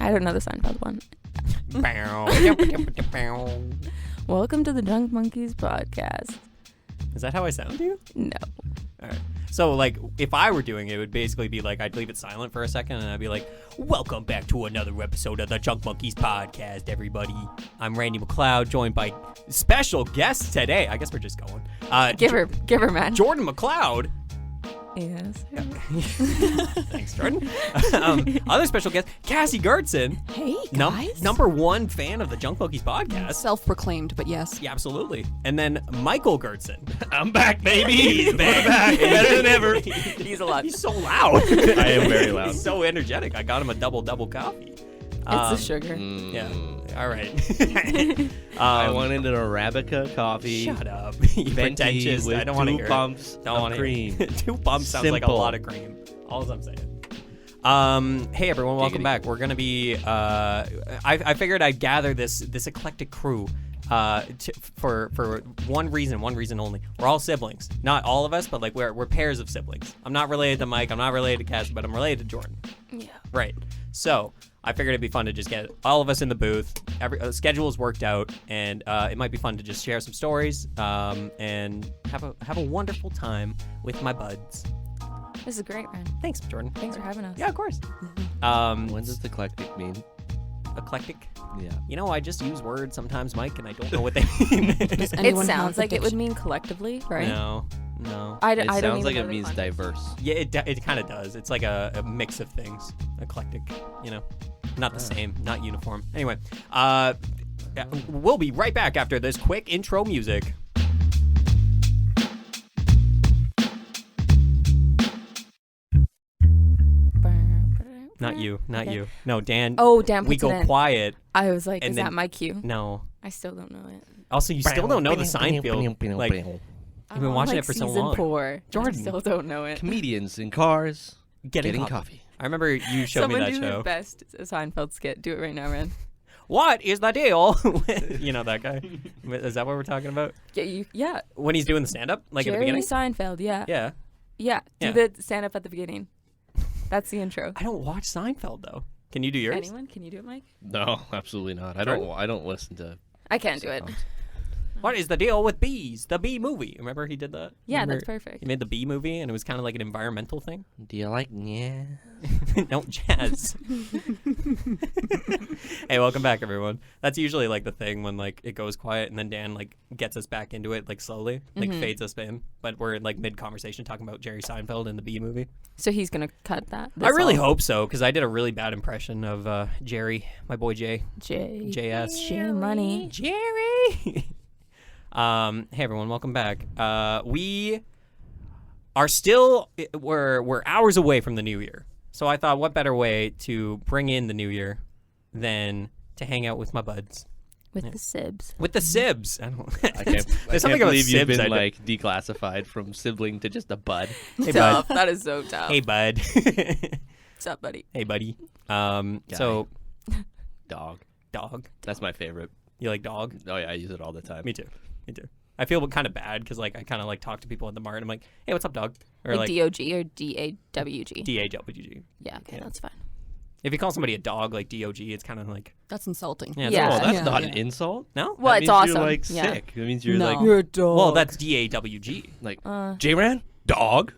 I don't know the Seinfeld one. Welcome to the Drunk Monkeys podcast. Is that how I sound to you? No. All right. So, like, if I were doing it, it would basically be like, I'd leave it silent for a second, and I'd be like, welcome back to another episode of the Drunk Monkeys podcast, everybody. I'm Randy McLeod, joined by special guests today. I guess we're just going. Give her, man. Jordan McLeod. Yes. Thanks, Jordan. Other special guest, Cassey Goertzen. Hey, guys. Number one fan of the Drunk Monkeys podcast. Self-proclaimed, but yes. Yeah, absolutely. And then Michael Goertzen. I'm back, baby. He's back. Better than ever. He's a lot. He's so loud. I am very loud. He's so energetic. I got him a double coffee. It's the sugar. Yeah. All right. I wanted an Arabica coffee. Shut up. You pretentious. With I don't want to two hear pumps it. Don't of want to cream. 2 pumps sounds like a Simple. lot of cream. All I'm saying. Hey everyone, welcome back. We're gonna be. I figured I'd gather this eclectic crew. For one reason only. We're all siblings. Not all of us, but like we're pairs of siblings. I'm not related to Mike. I'm not related to Cass, but I'm related to Jordan. Yeah. Right. So I figured it'd be fun to just get all of us in the booth. Schedule is worked out, and it might be fun to just share some stories and have a wonderful time with my buds. This is great, man. Thanks, Jordan. Thanks for having us. Yeah, of course. When does eclectic mean? Eclectic. Yeah. You know, I just use words sometimes, Mike, and I don't know what they mean. It Anyone sounds have like it would mean collectively, right? No. I It don't sounds even like know it the means context. diverse. Yeah, it kind of does. It's like a mix of things. Eclectic, you know. Not the same, not uniform. Anyway, we'll be right back after this quick intro music. Not you. No, Dan. Oh, Dan puts we go it in. quiet. I was like, and is then- that my cue? No. I still don't know it. Also, you still don't know the Seinfeld. Like, I'm been on, watching like, it for so season long. 4. Jordan. I still don't know it. Comedians in cars getting coffee. I remember you showed Someone me that do show. the best Seinfeld skit. Do it right now, man. What is the deal? You know that guy? Is that what we're talking about? Yeah. When he's doing the stand-up? Like Jerry at the beginning? Seinfeld, yeah. Yeah. Yeah. Yeah. Do the stand up at the beginning. That's the intro. I don't watch Seinfeld, though. Can you do yours? Anyone? Can you do it, Mike? No, absolutely not. I don't listen to. I can't do it. What is the deal with bees? The Bee Movie. Remember he did that? Yeah, Remember that's perfect. He made the Bee Movie, and it was kind of like an environmental thing. Do you like? Yeah. Don't jazz. Hey, welcome back, everyone. That's usually like the thing when like it goes quiet, and then Dan like gets us back into it like slowly, like fades us in. But we're like mid-conversation talking about Jerry Seinfeld and the Bee Movie. So he's going to cut that? I really hope so, because I did a really bad impression of Jerry, my boy Jay. JS. J Money. Jerry. Hey everyone, welcome back. We are still we're hours away from the new year, so I thought, what better way to bring in the new year than to hang out with my buds, With the Sibs. with the Sibs. I don't. I can't There's something about believe you've Sibs. been like declassified from sibling to just a bud. Hey Tough. bud. That is so tough. Hey bud. What's up, buddy? Hey buddy. So Dog. dog. That's my favorite. You like dog? Oh yeah, I use it all the time. Me too. I feel kind of bad because like I kind of like talk to people at the mart. I'm like, hey, what's up, dog? Or Like D-O-G or D-A-W-G? D-A-W-G. Yeah, okay, Yeah. that's fine. If you call somebody a dog like D-O-G, it's kind of like, That's insulting. yeah. Yeah. Oh, that's Yeah. not Yeah. an insult. No? Well, That it's means awesome. You're like Yeah. sick. It means you're No. like You're a dog. Well, that's D-A-W-G. like J-Ran, dog,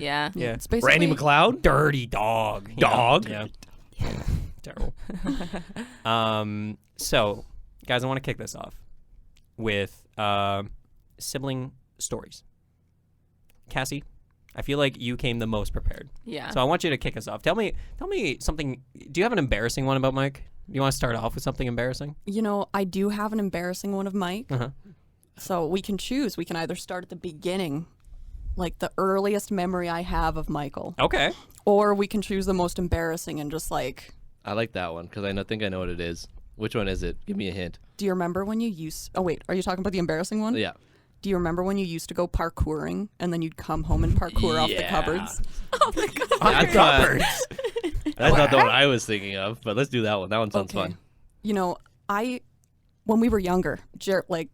Yeah. Yeah. It's basically Randy McLeod, Dirty dog. you know? Dog. Yeah. Terrible. So, guys, I want to kick this off with sibling stories. Cassey, I feel like you came the most prepared. Yeah. So I want you to kick us off. Tell me something. Do you have an embarrassing one about Mike? You want to start off with something embarrassing? You know, I do have an embarrassing one of Mike. Uh-huh. So we can choose. We can either start at the beginning, like the earliest memory I have of Michael, Okay. or we can choose the most embarrassing and just like, I like that one because think I know what it is. Which one is it? Give me a hint. do you remember when you used... Oh, wait. Are you talking about the embarrassing one? Yeah. Do you remember when you used to go parkouring and then you'd come home and parkour off the Yeah. cupboards? That's not the one I was thinking of, but let's do that one. That one sounds fun. You know, when we were younger, Jared,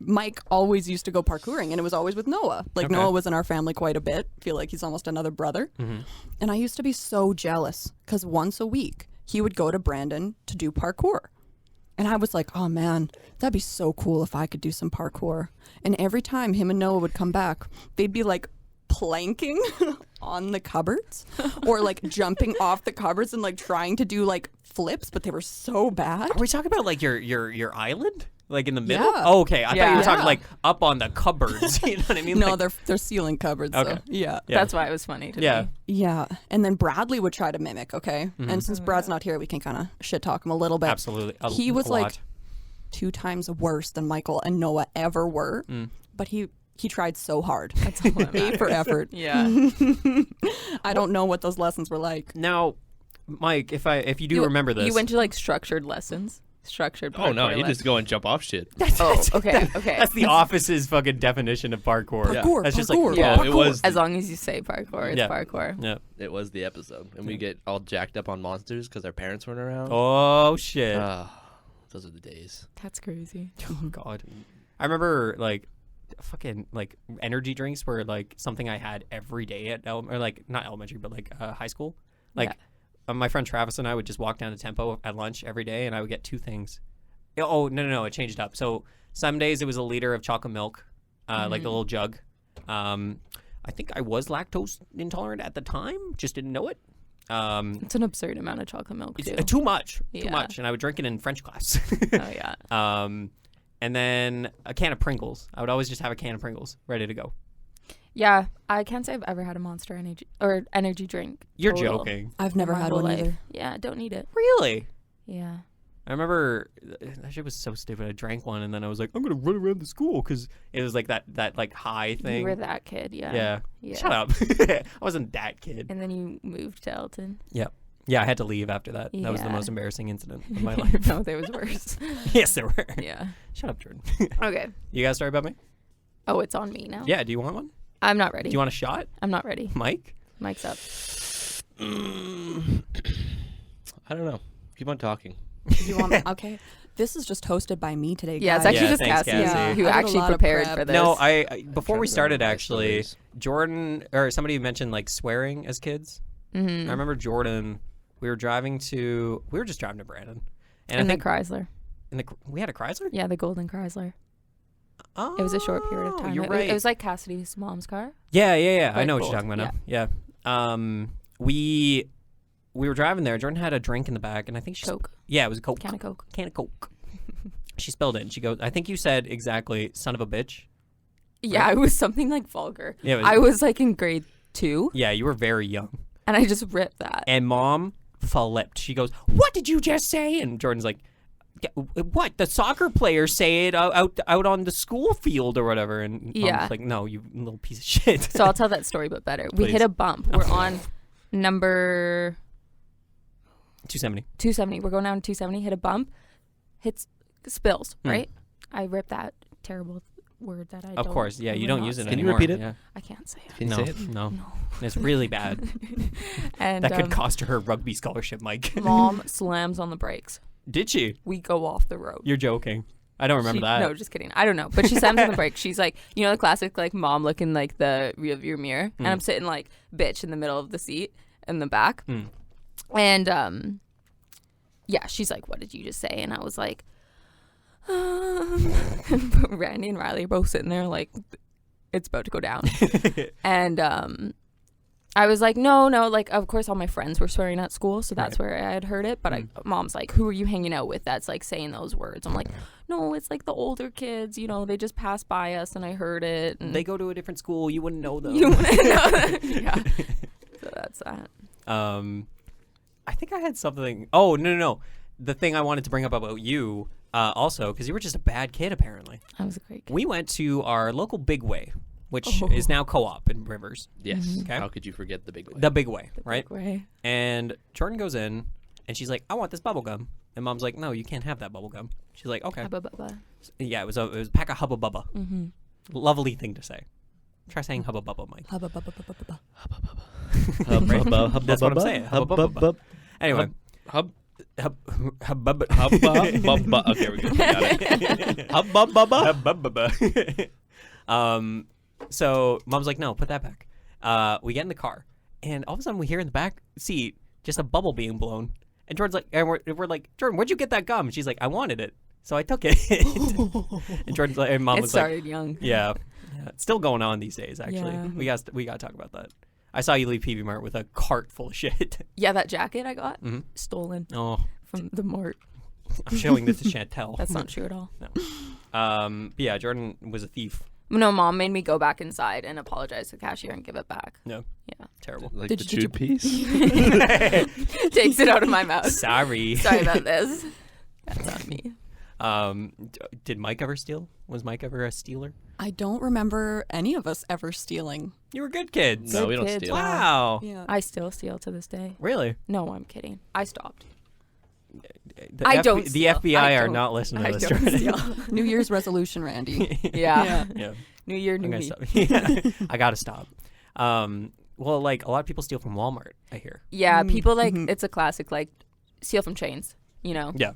Mike always used to go parkouring, and it was always with Noah. Like, Okay. Noah was in our family quite a bit. Feel like he's almost another brother. And I used to be so jealous because once a week, he would go to Brandon to do parkour. And I was like, oh man, that'd be so cool if I could do some parkour. And every time him and Noah would come back, they'd be like planking on the cupboards or like jumping off the cupboards and like trying to do like flips, but they were so bad. Are we talking about like your island? Like in the middle? Yeah. Oh, okay. I thought you were talking Yeah. like up on the cupboards. You know what I mean? No, Like, they're ceiling cupboards. Okay. So, yeah. Yeah. That's why it was funny to yeah. me. Yeah. And then Bradley would try to mimic, okay? And since Brad's not here, we can kind of shit talk him a little bit. Absolutely. He was a like lot. 2 times worse than Michael and Noah ever were. But he tried so hard. That's all that A for matters. effort. Yeah. I don't know what those lessons were like. Now, Mike, if you do remember this. You went to like structured lessons? Structured Oh no, parkour you just lessons. go and jump off shit. Oh, okay, okay. That's the office's fucking definition of parkour. Parkour, That's just parkour. like, Yeah. Oh, it was As long as you say parkour, it's Yeah. parkour. yeah. it was the episode, and we get all jacked up on monsters because our parents weren't around. Oh shit. Those are the days. That's crazy. Oh god. I remember like fucking like energy drinks were like something I had every day at or like not elementary but like high school. Like my friend Travis and I would just walk down to Tempo at lunch every day and I would get 2 things. Oh no, it changed up. So some days it was a liter of chocolate milk, like the little jug. I think I was lactose intolerant at the time, just didn't know it. It's an absurd amount of chocolate milk too. Too much, Yeah. and I would drink it in French class. Oh yeah. And then a can of Pringles. I would always just have a can of Pringles ready to go. Yeah, I can't say I've ever had a Monster energy drink. You're total. joking. I've never My had whole one life. either. Yeah, don't need it. Really? Yeah. I remember that shit was so stupid. I drank one and then I was like, I'm gonna run around the school because it was like that like high thing. You were that kid, yeah. Yeah. Yeah. Shut up. I wasn't that kid. And then you moved to Elton. Yeah. Yeah, I had to leave after that. That was the Yeah. most embarrassing incident of my life. No, there was worse. Yes, there were. Yeah. Shut up, Jordan. Okay. You got a story about me? Oh, it's on me now? Yeah. Do you want one? I'm not ready. Do you want a shot, I'm not ready. Mike? Mike's up. I don't know. Keep on talking. You want me? Okay. This is just hosted by me today, Yeah, it's guys. actually Yeah, just thanks, Cassie Cassie. who I did a actually lot of prepared prep. for this. No, I before trying we to started remember my actually, stories. Jordan or somebody mentioned like swearing as kids. Mm-hmm. I remember Jordan. We were just driving to Brandon, and In I the think Chrysler. we had a Chrysler. Yeah, the golden Chrysler. Oh, It was a short period of time. You're It right. was like Cassidy's mom's car. Yeah. I Like know what gold, you're talking about now. Yeah. We were driving there. Jordan had a drink in the back, and I think she. Coke. Yeah, it was a Coke. Can of Coke. Can of Coke. She spilled it. And she goes, I think you said exactly, son of a bitch. Yeah, it was something like vulgar. Yeah, it was- I was like in grade 2, Yeah, you were very young. and I just ripped that. And mom flipped. She goes, what did you just say? And Jordan's like, what? The soccer players say it out on the school field or whatever. And Yeah. mom's like, no, you little piece of shit. So I'll tell that story, but better. We Please. hit a bump. We're on number 270. 270. We're going down 270, hit a bump, spills, Hmm. right? I ripped that terrible word that I Of don't course. Yeah, you really don't not use it say. Can you anymore. repeat it? Yeah. I can't say it. Can you No, say it? no. No. It's really bad. And That could cost her rugby scholarship, Mike. mom slams on the brakes. Did she? We go off the road. You're joking. I don't remember She- that. No, just kidding. I don't know. But she slams on the brakes. She's like, you know, the classic like mom looking like the rear view mirror, and I'm sitting like bitch in the middle of the seat in the back, Mm. and yeah, she's like, what did you just say? And I was like, Randy and Riley are both sitting there like it's about to go down, and I was like, no, like, of course, all my friends were swearing at school, so that's where I had heard it. But mom's like, who are you hanging out with that's, like, saying those words? I'm like, no, it's, like, the older kids, you know, they just passed by us, and I heard it. And They go to a different school. You wouldn't know them. you want to know? Yeah. So that's that. I think I had something. Oh, no. The thing I wanted to bring up about you also, because you were just a bad kid, apparently. I was a great kid. We went to our local Big Way, which is now Co-op in Rivers. Yes. Okay. How could you forget the big way? The Big Way, right? Way. And Jordan goes in, and she's like, I want this bubble gum. And mom's like, no, you can't have that bubble gum. She's like, okay. Hubba bubba. Yeah, it was a pack of Hubba Bubba. Mm-hmm. Lovely thing to say. Try saying Hubba Bubba, Mike. Hubba, bubba, bubba, bubba. That's what I'm saying. Hubba Bubba. Anyway. Hub. Hubba Bubba. Okay, we got it. Hubba Bubba. So mom's like, no, put that back. We get in the car, and all of a sudden we hear in the back seat just a bubble being blown, And Jordan's like, and we're like, Jordan, where'd you get that gum? And she's like, I wanted it, so I took it. And Jordan's like, and Mom It was like, started young. yeah, it's still going on these days. Actually, Yeah. we got to talk about that. I saw you leave PV Mart with a cart full of shit. Yeah, that jacket I got Mhm. stolen Oh, from the mart. I'm showing this to Chantel. That's not true at all. But yeah, Jordan was a thief. No, Mom made me go back inside and apologize to the cashier and give it back. No, Yeah. terrible. Like Did the you- chewed piece. Takes it out of my mouth. Sorry. Sorry about this. That's on me. Did Mike ever steal? Was Mike ever a stealer? I don't remember any of us ever stealing. You were good kids. No, Good we don't kids. steal. Wow. Yeah. I still steal to this day. Really? No, I'm kidding. I stopped. The I don't The steal. FBI I are don't- not listening I to this. don't Jordan. steal. New Year's resolution, Randy. Yeah. Yeah. New year, new I'm gonna me. stop. Yeah. I gotta stop. Well, like a lot of people steal from Walmart. I hear. Yeah, Mm, people like mhm. it's a classic like steal from chains. You know, Yeah.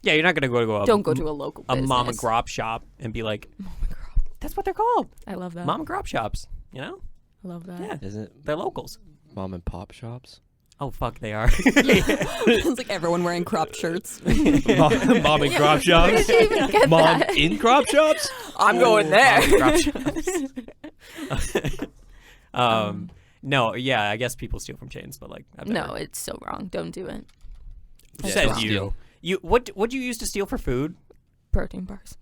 Yeah, you're not gonna go don't go to a local a business. mom and grop shop and be like, Mom and grop. that's what they're called, I love that. mom and grop shops. You know, I love that. Yeah. Isn't it they're locals. mom and pop shops? Oh fuck, they are. It's like everyone wearing cropped shirts. Mom and crop Where shops. did you even get Mom that? in crop shops. I'm going there. Mom and grop shops. No, yeah, I guess people steal from chains, but like, I've No, never- it's so wrong. Don't do it. Yeah, says don't you. steal. You what you used to steal for food? Protein bars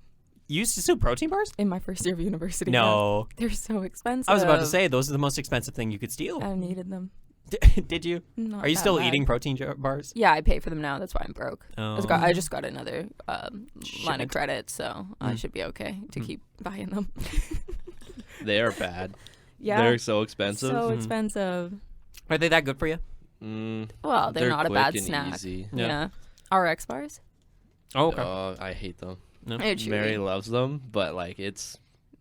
You used to steal protein bars? in my first year of university. No, They're so expensive. I was about to say those are the most expensive thing you could steal. I needed them. Did you? Not Are you that still bad. eating protein bars? Yeah, I pay for them now. That's why I'm broke. Oh. I just got another line Shipment. of credit, so I Mm. should be okay to Mm. keep buying them. They are bad. Yeah, They're so expensive. so Mhm. expensive. Are they that good for you? Well, they're not a quick bad and snack. easy. Yeah. Yeah. RX bars. Oh, I hate them. No. They're chewy. Mary loves them, but like it's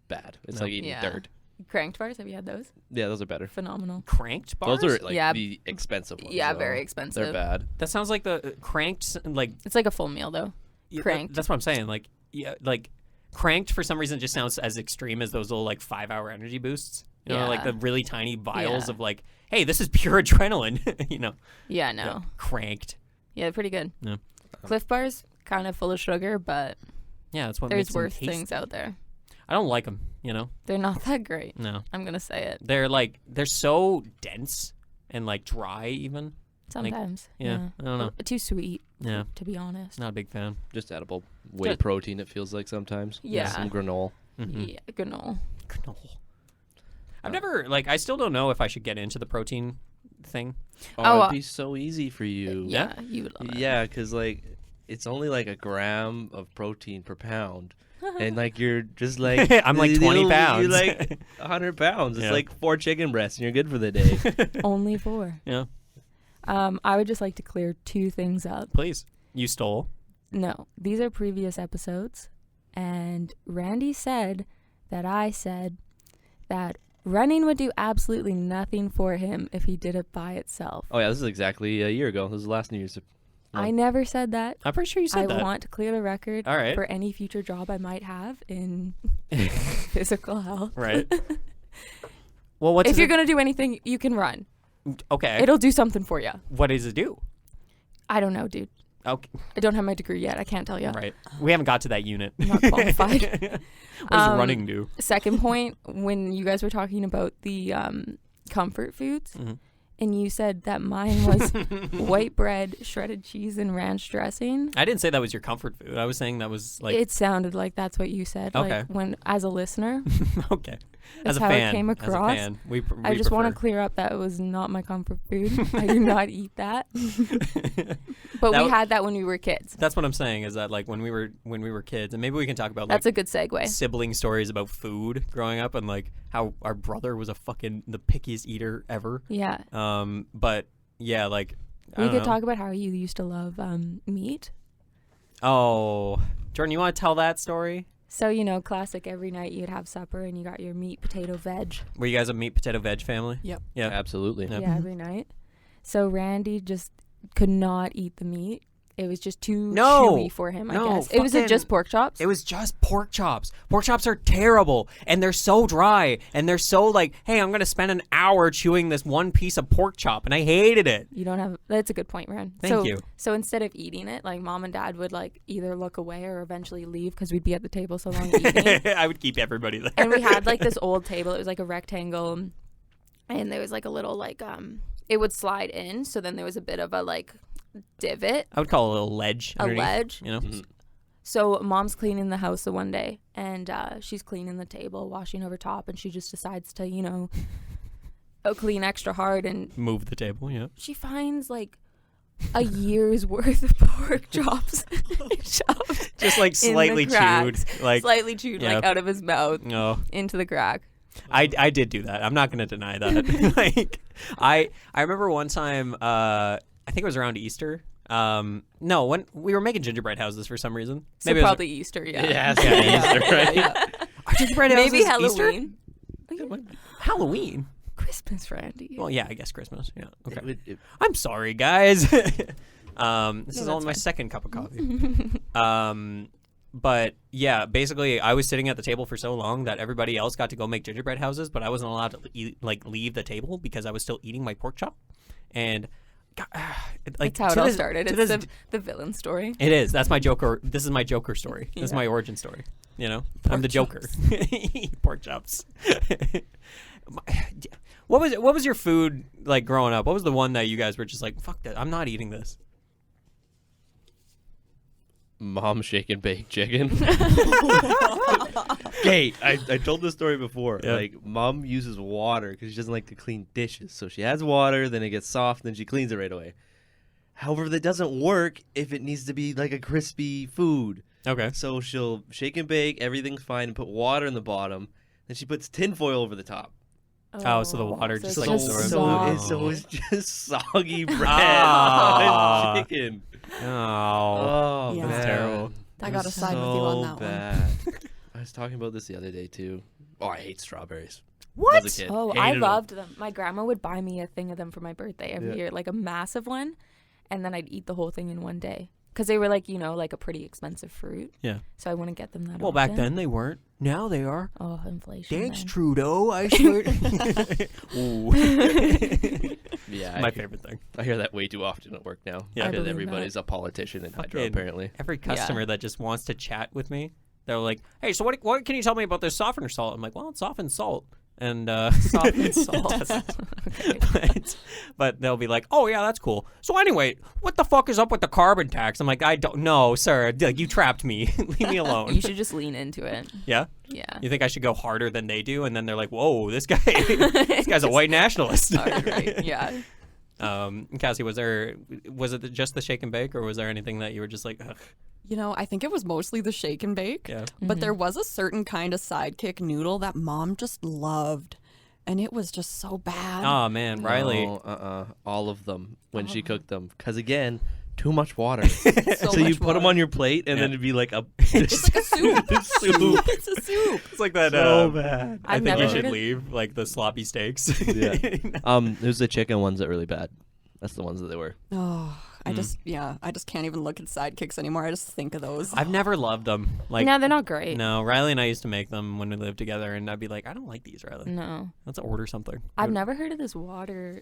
bad. It's No. like eating Yeah. dirt. Cranked bars. Have you had those? Yeah, those are better. Phenomenal. Cranked bars? Those are like Yeah. the expensive ones. Yeah, though. very expensive. They're bad. That sounds like the cranked, like It's like a full meal though. yeah, Cranked. That's what I'm saying. Like, yeah, like cranked for some reason just sounds as extreme as those little like 5-hour energy boosts. You know, like Yeah. the really tiny vials Yeah. of like, hey, this is pure adrenaline. You know, Yeah, no. Yeah, cranked. Yeah, they're pretty good. Yeah. Cliff bars, kind of full of sugar, but Yeah, that's what there's makes them worse tasty. things out there. I don't like them. You know, They're not that great. no, I'm gonna say it. they're so dense and like dry even. Sometimes. Yeah, I don't know. Or too sweet, Yeah, to be honest. not a big fan. Just edible whey Just- protein. It feels like sometimes. Yeah. Some granola. Mhm. Yeah, granola. Granola. I've never like I still don't know if I should get into the protein thing. Oh, It'd be so easy for you. Yeah, you would love it. Yeah, because like it's only like a gram of protein per pound, and like you're just like I'm like 20 you're pounds. like 100 pounds. It's Yeah. like 4 chicken breasts, and you're good for the day. Only 4. Yeah, I would just like to clear 2 things up. please. You stole. No, these are previous episodes, and Randy said that I said that running would do absolutely nothing for him if he did it by itself. Oh yeah, this is exactly a year ago. This is last New Year's. I never said that. I'm pretty sure you said I that. want to clear the record All right. for any future job I might have in physical health. Right. Well, what's If you're going to do anything, you can run. okay? It'll do something for you. What does it do? I don't know, dude. Okay, I don't have my degree yet. I can't tell you. right. We haven't got to that unit. I'm not qualified. What does running do? Second point, when you guys were talking about the comfort foods, Mhm. and you said that mine was white bread, shredded cheese, and ranch dressing. I didn't say that was your comfort food. I was saying that was like It sounded like that's what you said. Okay. Like when, as a listener, okay. that's As a how fan, it came as a across. fan, we I just want to prefer. clear up that it was not my comfort food. I do not eat that. But That we w- had that when we were kids. That's what I'm saying. Is that like when we were kids, and maybe we can talk about like That's a good segue. sibling stories about food growing up, and like how our brother was the pickiest eater ever. Yeah. But yeah, like I We don't could know. talk about how you used to love meat. Oh, Jordan, you want to tell that story? So, you know, classic every night you'd have supper and you got your meat, potato, veg. Were you guys a meat, potato, veg family? Yep. Yeah. Absolutely. Yep. Yeah, every night. So Randy just could not eat the meat. it was just too No. chewy for him, I No, guess. It was fucking- just pork chops? It was just pork chops. Pork chops are terrible, and they're so dry, and they're so like, hey, I'm gonna spend an hour chewing this one piece of pork chop, and I hated it. You don't have. That's a good point, Ren. Thank you. So instead of eating it, like mom and dad would like either look away or eventually leave because we'd be at the table so long eating. I would keep everybody there. And we had like this old table. It was like a rectangle, and there was like a little like it would slide in. So then there was a bit of a like divot, I would call it a little ledge. a underneath, ledge. You know. So mom's cleaning the house the one day, and she's cleaning the table, washing over top, and she just decides to, you know, clean extra hard, and Move the table. Yeah. she finds like a year's worth of pork chops shoved Just like in the slightly cracks. chewed, like slightly chewed, yeah. like out of his mouth no. into the crack. I did do that. I'm not going to deny that. Like I remember one time I think it was around Easter. No, when we were making gingerbread houses for some reason. So Maybe it was- probably Easter, yeah. It has to be Easter, right? Are gingerbread houses Maybe Easter? Halloween. Halloween. Christmas, Randy. Well, yeah, I guess Christmas. Yeah. Okay. It- I'm sorry, guys. This is that's only my fine. second cup of coffee. But yeah, basically, I was sitting at the table for so long that everybody else got to go make gingerbread houses, but I wasn't allowed to leave the table because I was still eating my pork chop. And like That's how it to all this- started. to It's this- the villain story. It is. That's my Joker. This is my Joker story. This is Yeah. my origin story. You know, I'm Pork the Joker. chops. Pork chops. What was your food like growing up? What was the one that you guys were just like, fuck that, I'm not eating this? Mom shake and bake chicken. Okay, I told this story before. Yeah. Like, mom uses water because she doesn't like to clean dishes. So she adds water, then it gets soft, then she cleans it right away. However, that doesn't work if it needs to be like a crispy food. Okay. So she'll shake and bake, everything's fine, and put water in the bottom. Then she puts tinfoil over the top. Oh, so the water just, it's like, a absorbs it. soft- So it's just soggy bread Ah. on chicken. Oh. Oh, Yeah. man. That's terrible. I It gotta was side with you on so that one. bad. I was talking about this the other day too. Oh, I hate strawberries. What? As a kid. Oh, Hated I 'em. loved them. My grandma would buy me a thing of them for my birthday every Yeah. year, like a massive one, and then I'd eat the whole thing in one day because they were like, you know, like a pretty expensive fruit. Yeah. So I wouldn't get them that Well, back often. then they weren't. Now they are. Oh, inflation. Thanks, man. Trudeau. I swear. Ooh. Yeah, My I, favorite thing. I hear that way too often at work now. Yeah. I Because believe everybody's that. a politician in Hydro, Fucking- apparently. Every customer that just wants to chat with me, they're like, "Hey, so what can you tell me about this softener salt?" I'm like, "Well, it's softened salt." And Softened salt. Okay. but they'll be like, "Oh yeah, that's cool." So anyway, what the fuck is up with the carbon tax? I'm like, "I don't know, sir. Like, you trapped me. Leave me alone." You should just lean into it. Yeah. Yeah. You think I should go harder than they do? And then they're like, "Whoa, this guy's a white nationalist." Right. Yeah. Cassey, was it just the shake and bake, or was there anything that you were just like, ugh? You know, I think it was mostly the shake and bake. Yeah. But there was a certain kind of sidekick noodle that mom just loved. And it was just so bad. Oh man, Riley. No, all of them when she cooked them. Because again, too much water. so So you much put them water. on your plate, and Yeah. then it'd be like a. It's like a soup. soup. It's a soup. It's like that. So bad. I I've think you never should heard of- leave, like the sloppy steaks. Yeah. There's the chicken ones that are really bad. That's the ones that they were. Oh, I just can't even look at sidekicks anymore. I just think of those. I've never loved them. Like, No, they're not great. no, Riley and I used to make them when we lived together, and I'd be like, "I don't like these, Riley. No. Let's order something." I've never heard of this water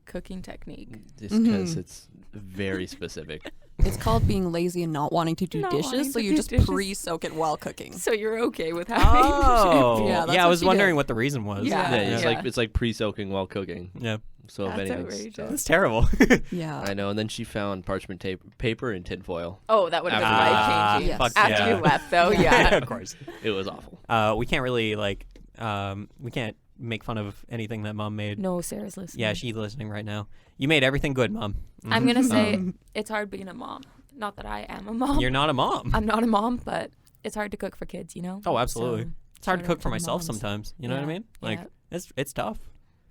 cooking technique. Just because it's very specific. It's called being lazy and not wanting to do Not wanting dishes, so to you do just dishes. pre-soak it while cooking. So you're okay with having Oh, Yeah, that's I what was she wondering did. what the reason was. Yeah. Yeah, it's Yeah. like pre-soaking while cooking. yeah, So if That's anything's outrageous. that's terrible. Yeah. I know, and then she found parchment paper and tinfoil. Oh, that would have been Ah, life-changing. yes. fuck After yeah. you left, though, yeah. of course. It was awful. We can't really we can't make fun of anything that Mom made. No, Sarah's listening. Yeah, she's listening right now. You made everything good, Mom. I'm Mhm. going to say it's hard being a mom. Not that I am a mom. You're not a mom. I'm not a mom, but it's hard to cook for kids, you know? Oh, absolutely. So, It's hard to shout out cook for the myself moms. sometimes. You know what I Yeah, mean? Like yeah. it's tough.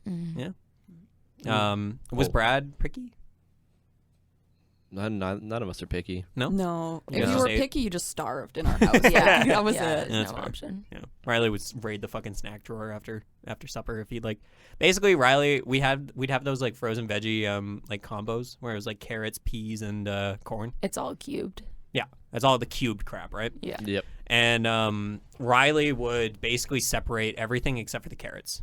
Mm. Yeah. Was Cool. Brad pricky? None of us are picky. No. No, You if guys you just were ate? picky, you just starved in our house. Yeah, that was yeah, it. there's That's no fair. option. Yeah. Riley would raid the fucking snack drawer after supper if he'd like. Basically, Riley, we'd have those like frozen veggie like combos where it was like carrots, peas, and corn. It's all cubed. Yeah, that's all the cubed crap, right? Yeah. Yep. And Riley would basically separate everything except for the carrots.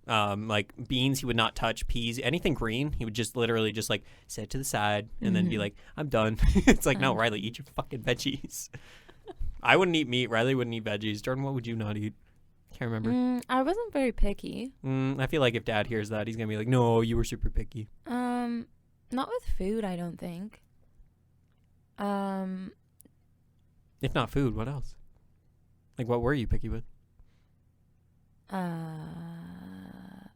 Like beans, he would not touch. Peas, anything green, he would just literally just like set it to the side and then be like, "I'm done." It's like, no, Riley, eat your fucking veggies. I wouldn't eat meat. Riley wouldn't eat veggies. Jordan, what would you not eat? Can't remember. I wasn't very picky. I feel like if Dad hears that, he's gonna be like, "No, you were super picky." Not with food, I don't think. If not food, what else? Like, what were you picky with?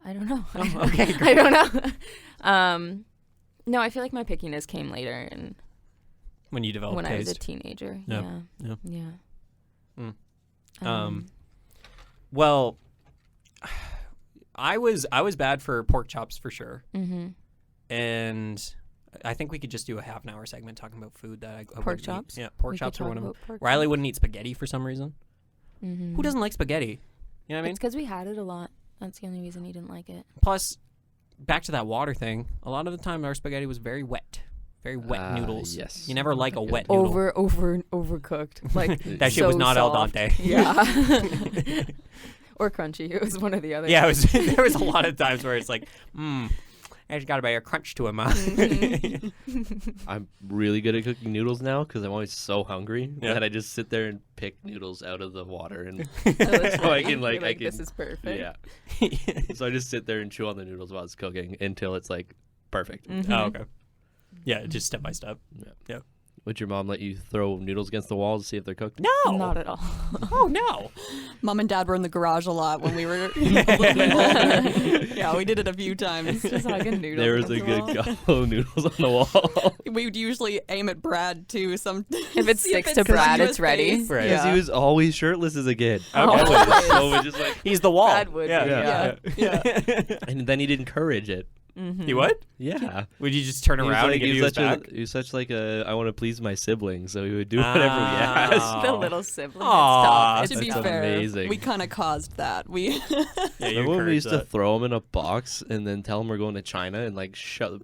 I don't know. Oh, okay, I don't know. No, I feel like my pickiness came later and When you developed when taste. I was a teenager. Yep. Yeah. Yep. Yeah. Well, I was bad for pork chops for sure, and I think we could just do a half an hour segment talking about food that I Pork wouldn't eat. chops? Yeah, pork We could chops are talk one of them. about pork Riley chops. wouldn't eat spaghetti for some reason. Who doesn't like spaghetti? You know what I mean? It's because we had it a lot. That's the only reason he didn't like it. Plus, back to that water thing. A lot of the time, our spaghetti was very wet noodles. Yes. You never like a Good. wet noodle. Overcooked. Like That shit was so not soft. al dente. Yeah. Or crunchy. It was one or the other. Yeah, it was. There was a lot of times where it's like, there's got to be a crunch to them. I'm really good at cooking noodles now because I'm always so hungry Yeah. that I just sit there and pick noodles out of the water and So that's so I funny. can You're I can this is perfect. yeah. So I just sit there and chew on the noodles while it's cooking until it's like perfect. Oh, okay. Yeah, just step by step. Yeah. Would your mom let you throw noodles against the wall to see if they're cooked? No. Not at all. Oh no. Mom and Dad were in the garage a lot when we were a little bit older. Yeah, we did it a few times. Just like a noodle. There was a good gobble of noodles on the wall. We would usually aim at Brad too. If it sticks to Brad, it's ready. Right. Because he was always shirtless as a kid. Oh. Always. So we just like, He's the wall. Brad would Yeah. be, yeah. and then he'd encourage it. He would? Yeah. Would you just turn around and give you his back? He was such like a I want to please my siblings, so he would do whatever we asked. The little sibling Aw, and To stuff. be That's fair, amazing. we kind of caused that. We Yeah, you Remember when we encourage used to that. throw them in a box and then tell them we're going to China and like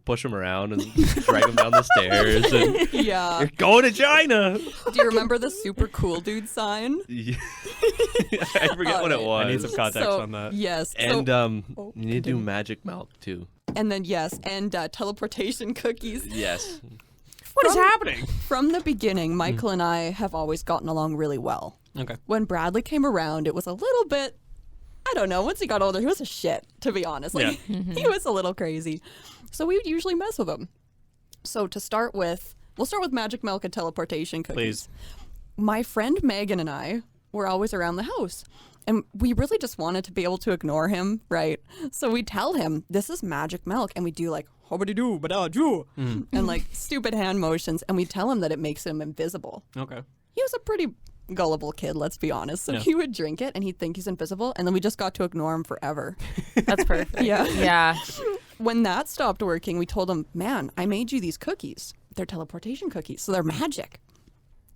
push them around and drag them down the stairs and yeah. you're going to China. Do you remember the super cool dude sign? Yeah. I forget what it was. I need some context So, on that. Yes. And so, you need to do magic milk too. and then yes, and teleportation cookies. Yes. What is happening? From the beginning, Michael and I have always gotten along really well. Okay. When Bradley came around, it was a little bit, I don't know, once he got older, he was a shit, to be honest. Like, he was a little crazy. So we would usually mess with him. So to start with, we'll start with magic milk and teleportation cookies. Please. My friend Megan and I were always around the house. And we really just wanted to be able to ignore him, right? So we tell him, this is magic milk. And we do like, hobbity-doo, bada-doo, and like stupid hand motions. And we tell him that it makes him invisible. Okay. He was a pretty gullible kid, let's be honest. So Yeah. he would drink it and he'd think he's invisible. And then we just got to ignore him forever. That's perfect. Yeah. Yeah. When that stopped working, we told him, man, I made you these cookies. They're teleportation cookies, so they're magic.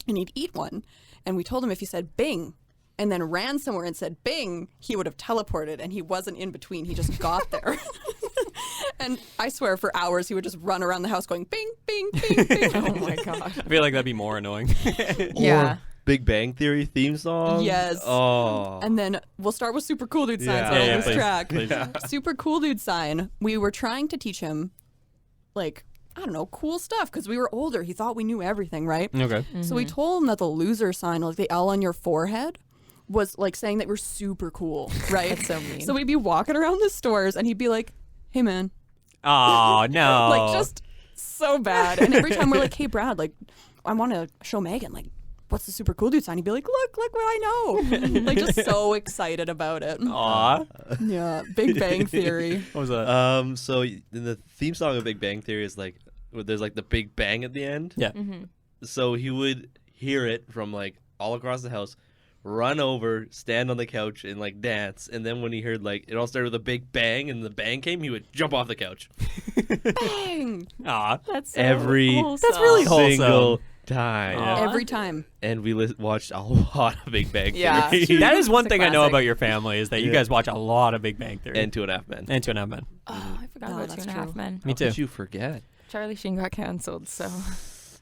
And he'd eat one. And we told him if he said bing and then ran somewhere and said bing, he would have teleported, and he wasn't in between. He just got there. And I swear for hours he would just run around the house going bing, bing, bing, bing. Oh my god. I feel like that'd be more annoying. Yeah. Big Bang Theory theme song. Yes. Oh. And then we'll start with Super Cool Dude sign, Yeah. so I Yeah, don't yeah, lose please, track. please. Super Cool Dude sign. We were trying to teach him, like, I don't know, cool stuff because we were older. He thought we knew everything, right? Okay. So we told him that the loser sign, like the L on your forehead, was like saying that we're super cool, right? That's so mean. So we'd be walking around the stores and he'd be like, hey man, Oh no. like just so bad. And every time we're like, hey Brad, like I want to show Megan, like, what's the super cool dude sign? He'd be like, look what I know. Like just so excited about it. Aw. Yeah, Big Bang Theory. What was that? So the theme song of Big Bang Theory is like, there's like the big bang at the end. Yeah. Mm-hmm. So he would hear it from like all across the house, run over, stand on the couch, and like dance. And then when he heard like it all started with a big bang, and the bang came, he would jump off the couch. Bang! Aw. That's so Every wholesome. That's really wholesome. single time. Aw. Every time. And we watched a lot of Big Bang Theory. Yeah. That is one It's a thing I know classic. about your family is that you Yeah. guys watch a lot of Big Bang Theory. And 2.5 Men. And Two and a Half Men. Oh, I forgot No, about that's 2.5 true. Men. Me How too. could you forget? Charlie Sheen got canceled, so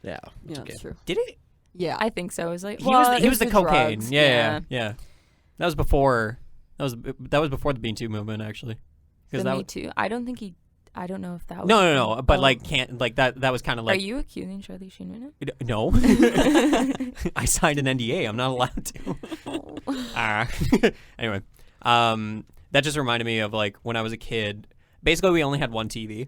Yeah. Yeah, it's okay. that's true. Did it? Yeah. I think so. It was like He was it the cocaine. drugs. Yeah. That was before. That was before the Bean Tube movement, actually. The that Me was, Too. I don't think he. I don't know if that was. no. But Oh. like, can't like that. That was kind of like. Are you accusing Charlie Sheen right now? No. I signed an NDA. I'm not allowed to. Anyway, that just reminded me of like when I was a kid. Basically, we only had one TV.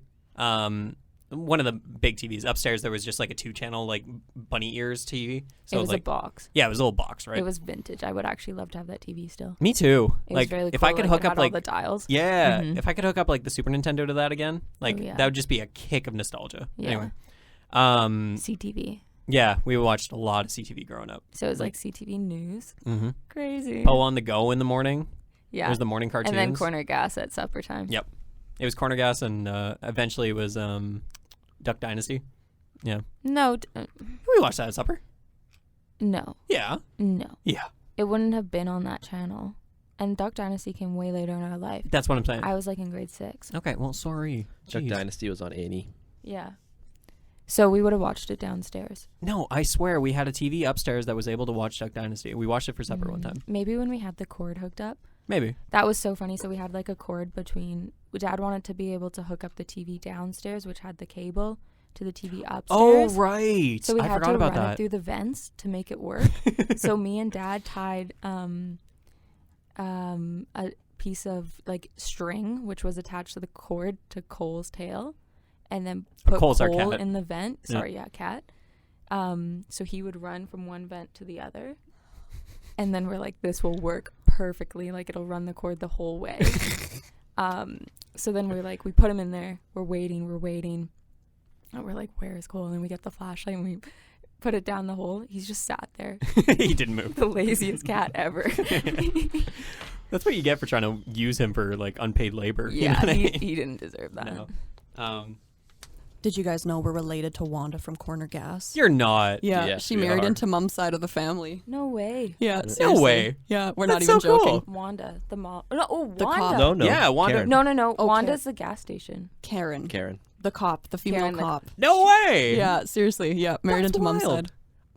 One of the big TVs upstairs. There was just like a 2-channel like bunny ears TV. So it was like, a box. yeah, it was a little box, right? It was vintage. I would actually love to have that TV still. Me too. It Like was really if cool. I could like, hook it up had like all the dials. yeah, Mhm. if I could hook up like the Super Nintendo to that again, like yeah. that would just be a kick of nostalgia. Yeah. Anyway, CTV. yeah, we watched a lot of CTV growing up. So it was like CTV News. Mm-hmm. Crazy. Poe on the Go in the morning. yeah. It was the morning cartoons. And then Corner Gas at supper time. Yep. It was Corner Gas, and eventually it was Duck Dynasty. Yeah, No. we watched that at supper. No. Yeah, No. yeah. It wouldn't have been on that channel. And Duck Dynasty came way later in our life. That's what I'm saying. I was like in grade 6. Okay, well, sorry. Duck Jeez. Dynasty was on A&E. Yeah. So we would have watched it downstairs. No, I swear we had a TV upstairs that was able to watch Duck Dynasty. We watched it for supper one time. Maybe when we had the cord hooked up. Maybe. That was so funny. So we had like a cord between. Dad wanted to be able to hook up the TV downstairs, which had the cable, to the TV upstairs. Oh, right. So we I had forgot to about run that. it through the vents to make it work. So me and Dad tied a piece of like string, which was attached to the cord, to Cole's tail, and then put Cole's our Cole cat. in the vent. Yeah. Sorry, cat. So he would run from one vent to the other, and then we're like, this will work perfectly. Like it'll run the cord the whole way. So then we're like, we put him in there. We're waiting. And we're like, where is Cole? And then we get the flashlight and we put it down the hole. He's just sat there. He didn't move. The laziest cat ever. That's what you get for trying to use him for like unpaid labor. You know Yeah, what I he mean? didn't deserve that. No. Did you guys know we're related to Wanda from Corner Gas? You're not. Yeah, Yes, she we married are. into Mom's side of the family. No way. Yeah, No seriously. way. Yeah, we're That's not even so cool. joking. Wanda, the mom. No, oh, The Wanda. cop. No. Yeah, Wanda. Karen. No. Okay. Wanda's the gas station. Karen, Karen. the cop, the female Karen, the- cop. No way. Yeah, seriously. Yeah, married That's into Mom's wild. side.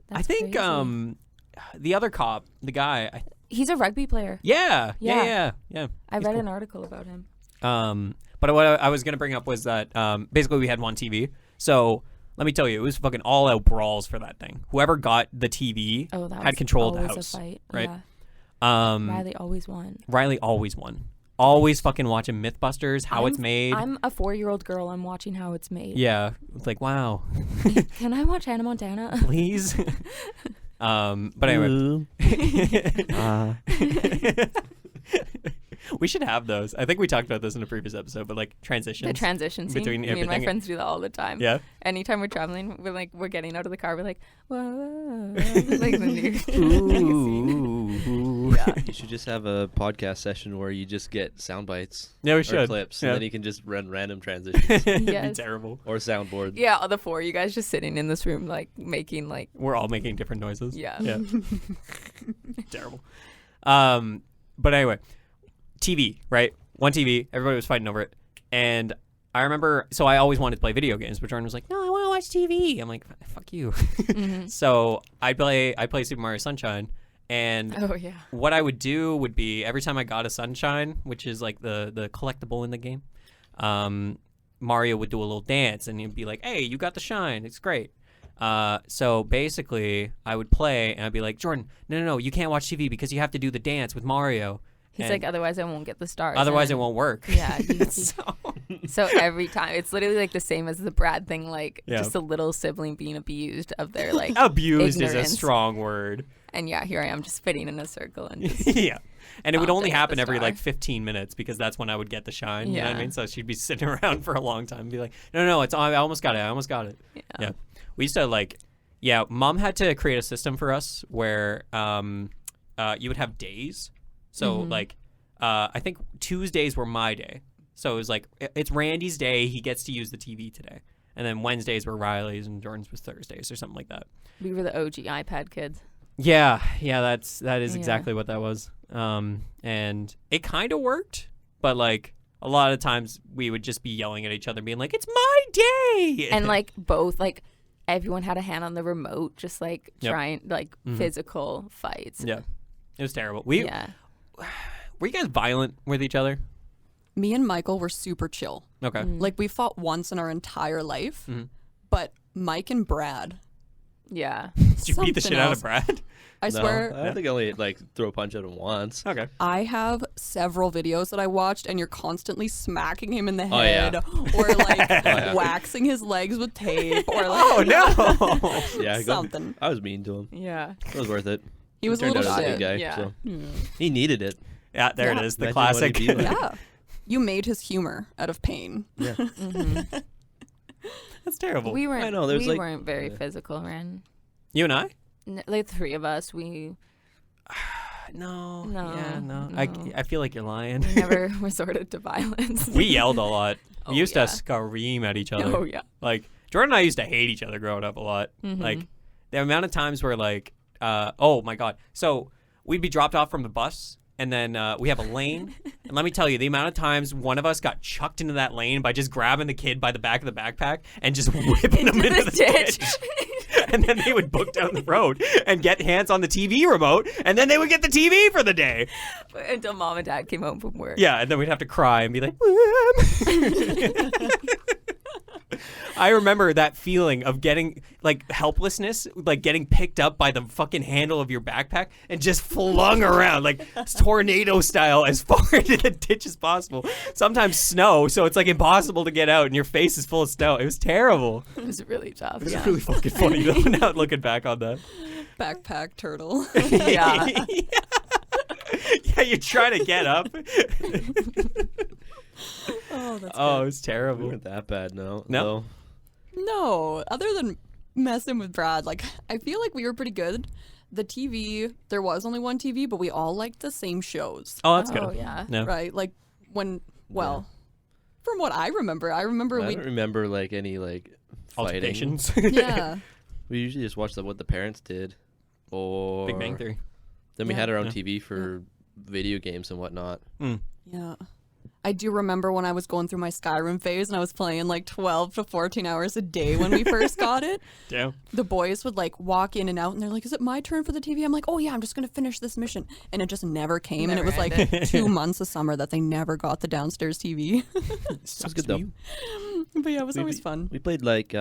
That's I think crazy. the other cop, the guy. He's a rugby player. Yeah. Yeah. Yeah. I He's read cool. an article about him. But what I was gonna bring up was that basically we had one TV. So let me tell you, it was fucking all out brawls for that thing. Whoever got the TV Oh, that had was control of the always house, a fight. right? Yeah. Riley always won. Riley always won. Always fucking watching MythBusters, how it's made. I'm a 4-year-old girl. I'm watching how it's made. Yeah, it's like wow, Can I watch Hannah Montana? please. But anyway, we should have those. I think we talked about this in a previous episode, but like transitions. The transition scene. between Me and my everything. friends do that all the time. Yeah. Anytime we're traveling, we're getting out of the car. We're like, whoa, like the new. Ooh. Yeah. You should just have a podcast session where you just get sound bites Yeah, we or should. clips, Yeah. and then you can just run random transitions It'd be Yes. terrible. or soundboard. Yeah, all the 4 you guys just sitting in this room, like making like, We're all making different noises. yeah. Yeah. Terrible. But anyway, TV, right? One TV. Everybody was fighting over it, and I remember. So I always wanted to play video games, but Jordan was like, "No, I want to watch TV." I'm like, "Fuck you." Mhm. So I play Super Mario Sunshine, and Oh yeah. what I would do would be every time I got a Sunshine, which is like the collectible in the game, Mario would do a little dance, and he'd be like, "Hey, you got the shine. It's great." So basically, I would play, and I'd be like, "Jordan, no, you can't watch TV because you have to do the dance with Mario. He's And like, otherwise I won't get the stars. otherwise it And won't work." Yeah. you have to- So- So every time, it's literally like the same as the Brad thing, like Yeah. just a little sibling being abused of their like, abused is a ignorance. strong word. and yeah, here I am just fitting in a circle and just Yeah. And it would Bombed only it at happen the every star. like 15 minutes because that's when I would get the shine. You know what I Yeah. mean? So she'd be sitting around for a long time and be like, no, I almost got it. Yeah. We used to like, yeah, Mom had to create a system for us where you would have days. So like, I think Tuesdays were my day. So it was like, it's Randy's day. He gets to use the TV today. And then Wednesdays were Riley's and Jordan's was Thursdays or something like that. We were the OG iPad kids. Yeah, that is exactly what that was. And it kind of worked, but like a lot of times we would just be yelling at each other, being like, "It's my day!" And like both, like everyone had a hand on the remote, just like trying like physical fights. Yeah, it was terrible. Were you guys violent with each other? Me and Michael were super chill. Okay. Like we fought once in our entire life, but Mike and Brad. Yeah. Did you beat the shit out of Brad? I swear. I think I only like throw a punch at him once. Okay. I have several videos that I watched, and you're constantly smacking him in the Oh, yeah. head, or like waxing his legs with tape, or like Oh no. Yeah, something. I was mean to him. Yeah. It was worth it. He was a Turned little out a shit. good guy. Yeah. So. He needed it. Yeah, there it Yeah. is. The Imagine what classic. he'd be like. Yeah, you made his humor out of pain. Yeah. That's terrible. We weren't. I know, there's we like- weren't very physical, Ren. You and I? Like the three of us, we No. No, Yeah, no. no. I feel like you're lying. never resorted to violence. We yelled a lot. We Oh, used yeah. to scream at each other. Oh yeah. Like Jordan and I used to hate each other growing up a lot. Like the amount of times where like, oh my god. So we'd be dropped off from the bus, and then we have a lane. And let me tell you, the amount of times one of us got chucked into that lane by just grabbing the kid by the back of the backpack and just whipping him into the ditch. And then they would book down the road and get hands on the TV remote, and then they would get the TV for the day. Until mom and dad came home from work. Yeah, and then we'd have to cry and be like, "Mom." I remember that feeling of getting like helplessness, like getting picked up by the fucking handle of your backpack and just flung around like tornado style as far into the ditch as possible. Sometimes snow, so it's like impossible to get out and your face is full of snow. It was terrible. It was really tough. It was Yeah. really fucking funny though now looking back on that. Backpack turtle. Yeah. Yeah, you're trying to get up. Oh, that's Oh, it good. was We terrible. weren't that bad, no. No? No, other than messing with Brad, like I feel like we were pretty good. The TV, there was only one TV, but we all liked the same shows, Oh, that's Oh good. yeah. No. right? Like from what I remember I we don't remember like any like fighting. Altercations. yeah. We usually just watched what the parents did, or Big Bang Theory. Then we Yeah. had our own Yeah. TV for video games and whatnot. Yeah. I do remember when I was going through my Skyrim phase and I was playing like 12 to 14 hours a day when we first got it. Damn. The boys would like walk in and out and they're like, "Is it my turn for the TV?" I'm like, "Oh yeah, I'm just going to finish this mission." And it just never came. and it Never was like ended. 2 months of summer that they never got the downstairs TV. Sucks good for though. you. But yeah, it was always fun. We played like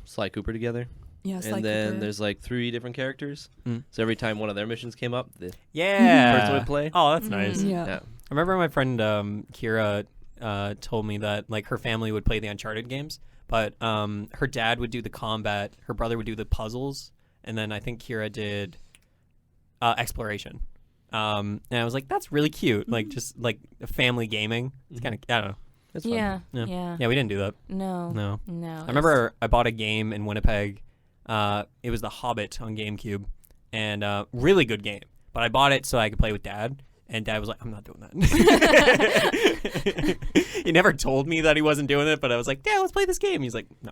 Sly Cooper together, Yeah, and Sly then Cooper. there's like 3 different characters. So every time one of their missions came up, the Yeah. person would play. Oh, that's nice. Yeah. Yeah. I remember my friend Kira told me that like her family would play the Uncharted games, but her dad would do the combat, her brother would do the puzzles, and then I think Kira did exploration. And I was like, that's really cute. Like just like family gaming. It's kind of I don't know. It's fun. Yeah. Yeah. Yeah. Yeah, we didn't do that. No. No. No. I remember I bought a game in Winnipeg. It was The Hobbit on GameCube, and really good game. But I bought it so I could play with Dad, and Dad was like, "I'm not doing that." He never told me that he wasn't doing it, but I was like, "Yeah, let's play this game." He's like, "No."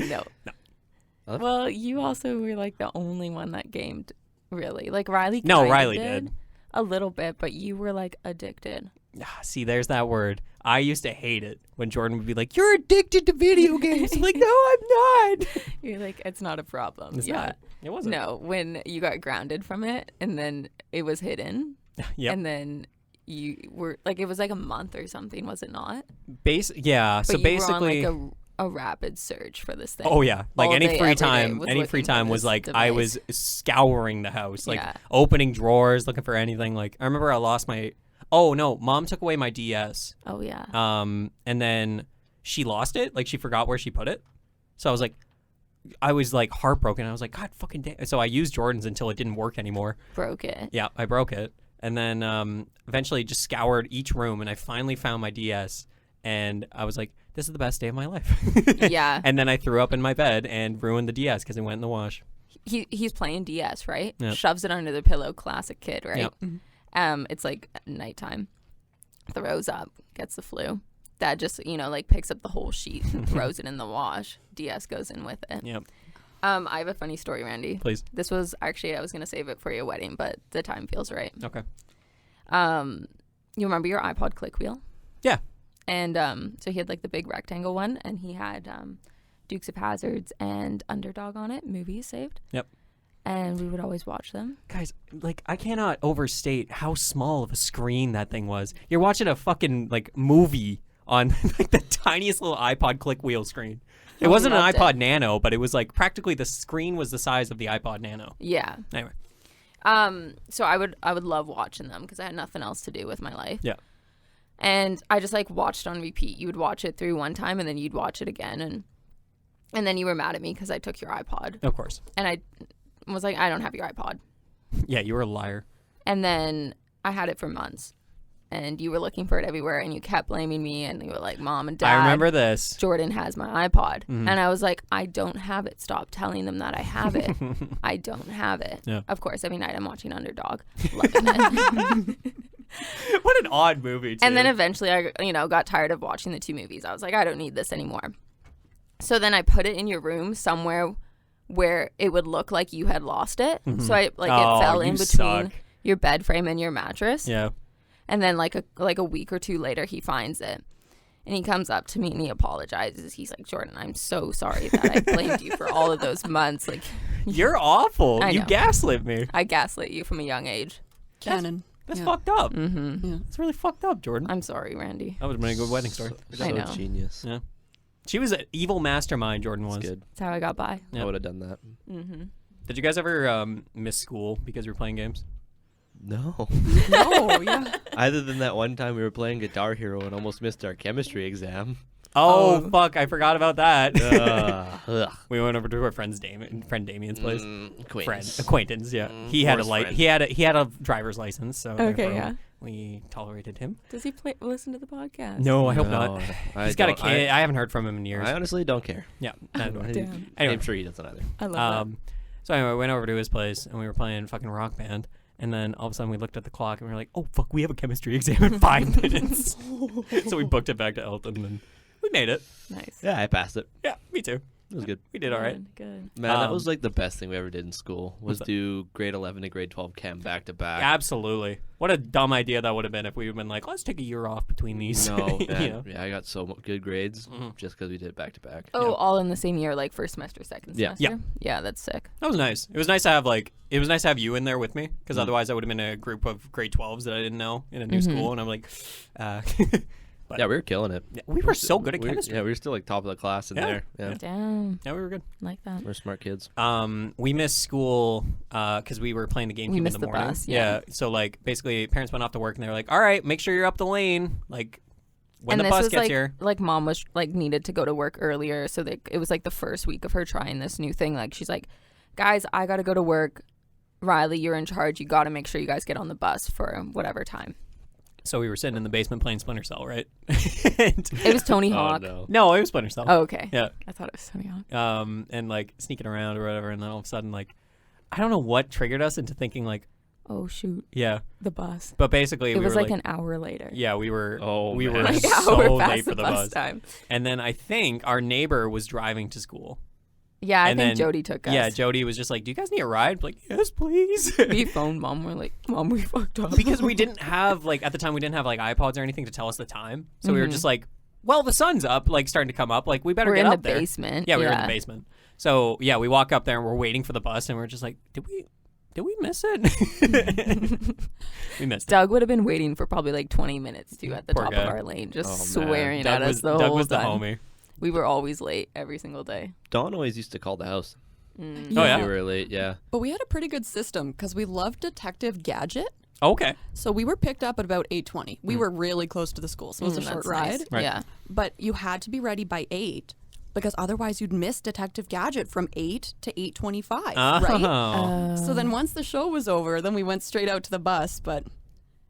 No. Huh? Well, you also were like the only one that gamed, really. Like Riley. No, kinda Riley did. a little bit, but you were like addicted. See, there's that word. I used to hate it when Jordan would be like, "You're addicted to video games." I'm like, "No, I'm not." You're like, it's not a problem. It's yeah. not. It wasn't. No, when you got grounded from it, and then it was hidden, Yep. and then you were like, it was like a month or something, was it not? Yeah. But So you basically. were on like a rapid search for this thing. Oh yeah, like All any day, free every day time, was any looking free for time was this like I device. was scouring the house, like Yeah. opening drawers, looking for anything. Like I remember I lost my. Oh no, Mom took away my DS. Oh yeah. And then she lost it. Like she forgot where she put it. So I was like heartbroken. I was like, God fucking damn. So I used Jordan's until it didn't work anymore. Broke it. Yeah, I broke it. And then eventually just scoured each room, and I finally found my DS. And I was like, this is the best day of my life. Yeah. And then I threw up in my bed and ruined the DS because it went in the wash. he's playing DS, right? Yep. Shoves it under the pillow, classic kid, right? Yep. It's like nighttime. Throws up, gets the flu. Dad just, like picks up the whole sheet and throws it in the wash. DS goes in with it. Yep. I have a funny story, Randy. Please. This was actually, I was going to save it for your wedding, but the time feels right. Okay. You remember your iPod click wheel? Yeah. And so he had like the big rectangle one, and he had Dukes of Hazzards and Underdog on it, movies saved. Yep. And we would always watch them. Guys, like, I cannot overstate how small of a screen that thing was. You're watching a fucking, like, movie on, like, the tiniest little iPod click wheel screen. It wasn't an iPod Nano, but it was, like, practically the screen was the size of the iPod Nano. Yeah. Anyway. So I would love watching them because I had nothing else to do with my life. Yeah. And I just, like, watched on repeat. You would watch it through one time, and then you'd watch it again. And then you were mad at me because I took your iPod. Of course. And I was like, I don't have your iPod. Yeah, you were a liar. And then I had it for months. And you were looking for it everywhere, and you kept blaming me, and you were like, Mom and Dad. I remember this. Jordan has my iPod. And I was like, I don't have it. Stop telling them that I have it. I don't have it. Yeah. Of course, every night I'm watching Underdog. Loving it. What an odd movie, too. And then eventually I, got tired of watching the two movies. I was like, I don't need this anymore. So then I put it in your room somewhere where it would look like you had lost it. So it fell in between your bed frame and your mattress. Yeah. And then like a week or two later, he finds it. And he comes up to me and he apologizes. He's like, Jordan, I'm so sorry that I blamed you for all of those months. Like, You're awful. I You know. gaslit me. I gaslit you from a young age. Canon. That's Yeah. fucked up. Mm-hmm. Yeah. It's really fucked up, Jordan. I'm sorry, Randy. That would have been a good wedding story. So I know. genius. Yeah. She was an evil mastermind, Jordan was. That's good. That's how I got by. Yep. I would have done that. Mm-hmm. Did you guys ever miss school because you were playing games? No. No, yeah. Other than that one time we were playing Guitar Hero and almost missed our chemistry exam. Oh, fuck. I forgot about that. Ugh. We went over to our friend Damien's place. Acquaintance, yeah. He had Force he had a driver's license, so Okay, therefore yeah. we tolerated him. Does he listen to the podcast? No, I hope No, not. I He's got a don't- kid. I haven't heard from him in years. I honestly don't care. Yeah, neither do I. Damn. Anyway. I'm sure he doesn't either. I love So anyway, we went over to his place and we were playing fucking Rock Band. And then all of a sudden we looked at the clock and we were like, oh, fuck, we have a chemistry exam in 5 minutes. So we booked it back to Elton and we made it. that. Nice. Yeah, I passed it. Yeah, me too. It was good. We did all right. Good. Man, that Um, was like the best thing we ever did in school was What's that? do grade 11 to grade 12 chem back to back. Absolutely. What a dumb idea that would have been if we had been like, let's take a year off between these. No, You man. know? Yeah, I got so good grades Mhm. just because we did it back to back. Oh, Yeah. all in the same year, like first semester, second Yeah. semester? Yeah, that's sick. That was nice. It was nice to have you in there with me because otherwise I would have been in a group of grade 12s that I didn't know in a new school. And I'm like, but Yeah, we were killing it. yeah, we were so good at We were- chemistry. Yeah, we were still like top of the class in Yeah. there. Yeah. Damn. Yeah, we were good. Like that. We're smart kids. We missed school because we were playing the GameCube in missed the the morning. bus, yeah. So like basically parents went off to work and they were like, all right, make sure you're up the lane. Like when And the this bus was gets like, here. like mom was like needed to go to work earlier. So it was like the first week of her trying this new thing. Like she's like, guys, I got to go to work. Riley, you're in charge. You got to make sure you guys get on the bus for whatever time. So we were sitting in the basement playing Splinter Cell, right? And- It was Tony Oh, Hawk. no. no, it was Splinter Cell. Oh, okay. Yeah. I thought it was Tony Hawk. And like sneaking around or whatever, and then all of a sudden, like, I don't know what triggered us into thinking like, Oh, shoot. yeah. The bus. But basically, It we was were like an hour later. yeah, we were Oh, we man. were Like so hour past late for the bus. time. And then I think our neighbor was driving to school. Yeah, I And think then- Jody took us. Yeah, Jody was just like, "Do you guys need a ride?" Like, "Yes, please." We phoned mom. We're like, Mom, we fucked up. Because we didn't have like at the time we didn't have like iPods or anything to tell us the time, so we were Mhm. just like, "Well, the sun's up, like starting to come up. Like we better We're get in up the there." basement. Yeah, we were in the basement. So yeah, we walk up there and we're waiting for the bus, and we're just like, "Did we miss it?" We missed it. Doug would have been waiting for probably like 20 minutes too at the Poor top guy. of our lane, just Oh, man. swearing Doug at was us the Doug whole was the time. homie. We were always late every single day. Dawn always used to call the house. Mm. Oh, if yeah? we were late. Yeah. But we had a pretty good system because we loved Detective Gadget. Okay. So we were picked up at about 8:20. We were really close to the school, so it was a short That's nice. ride. Right. Yeah. But you had to be ready by 8 because otherwise you'd miss Detective Gadget from 8 to 8:25, right? Oh. So then once the show was over, then we went straight out to the bus. But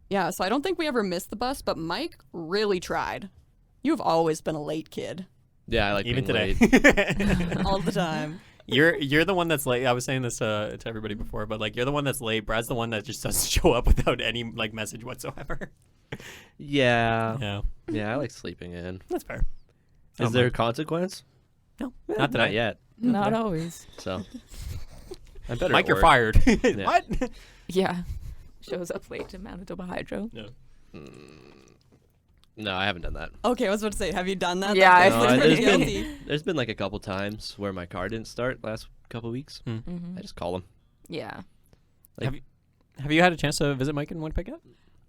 yeah, so I don't think we ever missed the bus, but Mike really tried. You've always been a late kid. Yeah, I like Even being today. late. All the time. You're the one that's late. I was saying this to everybody before, but like you're the one that's late. Brad's the one that just doesn't show up without any like message whatsoever. Yeah. Yeah, I like sleeping in. that's fair. Is there a consequence? No, Not not Not that. yet. Not always. So. I'm better Mike, at you're work. fired. Yeah. What? Yeah. Shows up late to Manitoba Hydro. No. No, I haven't done that. Okay, I was about to say, have you done that? Yeah, That's I No, feel pretty pretty guilty. there's been like a couple times where my car didn't start last couple weeks. Mm-hmm. I just call him. Yeah. Have you had a chance to visit Mike in Winnipeg yet?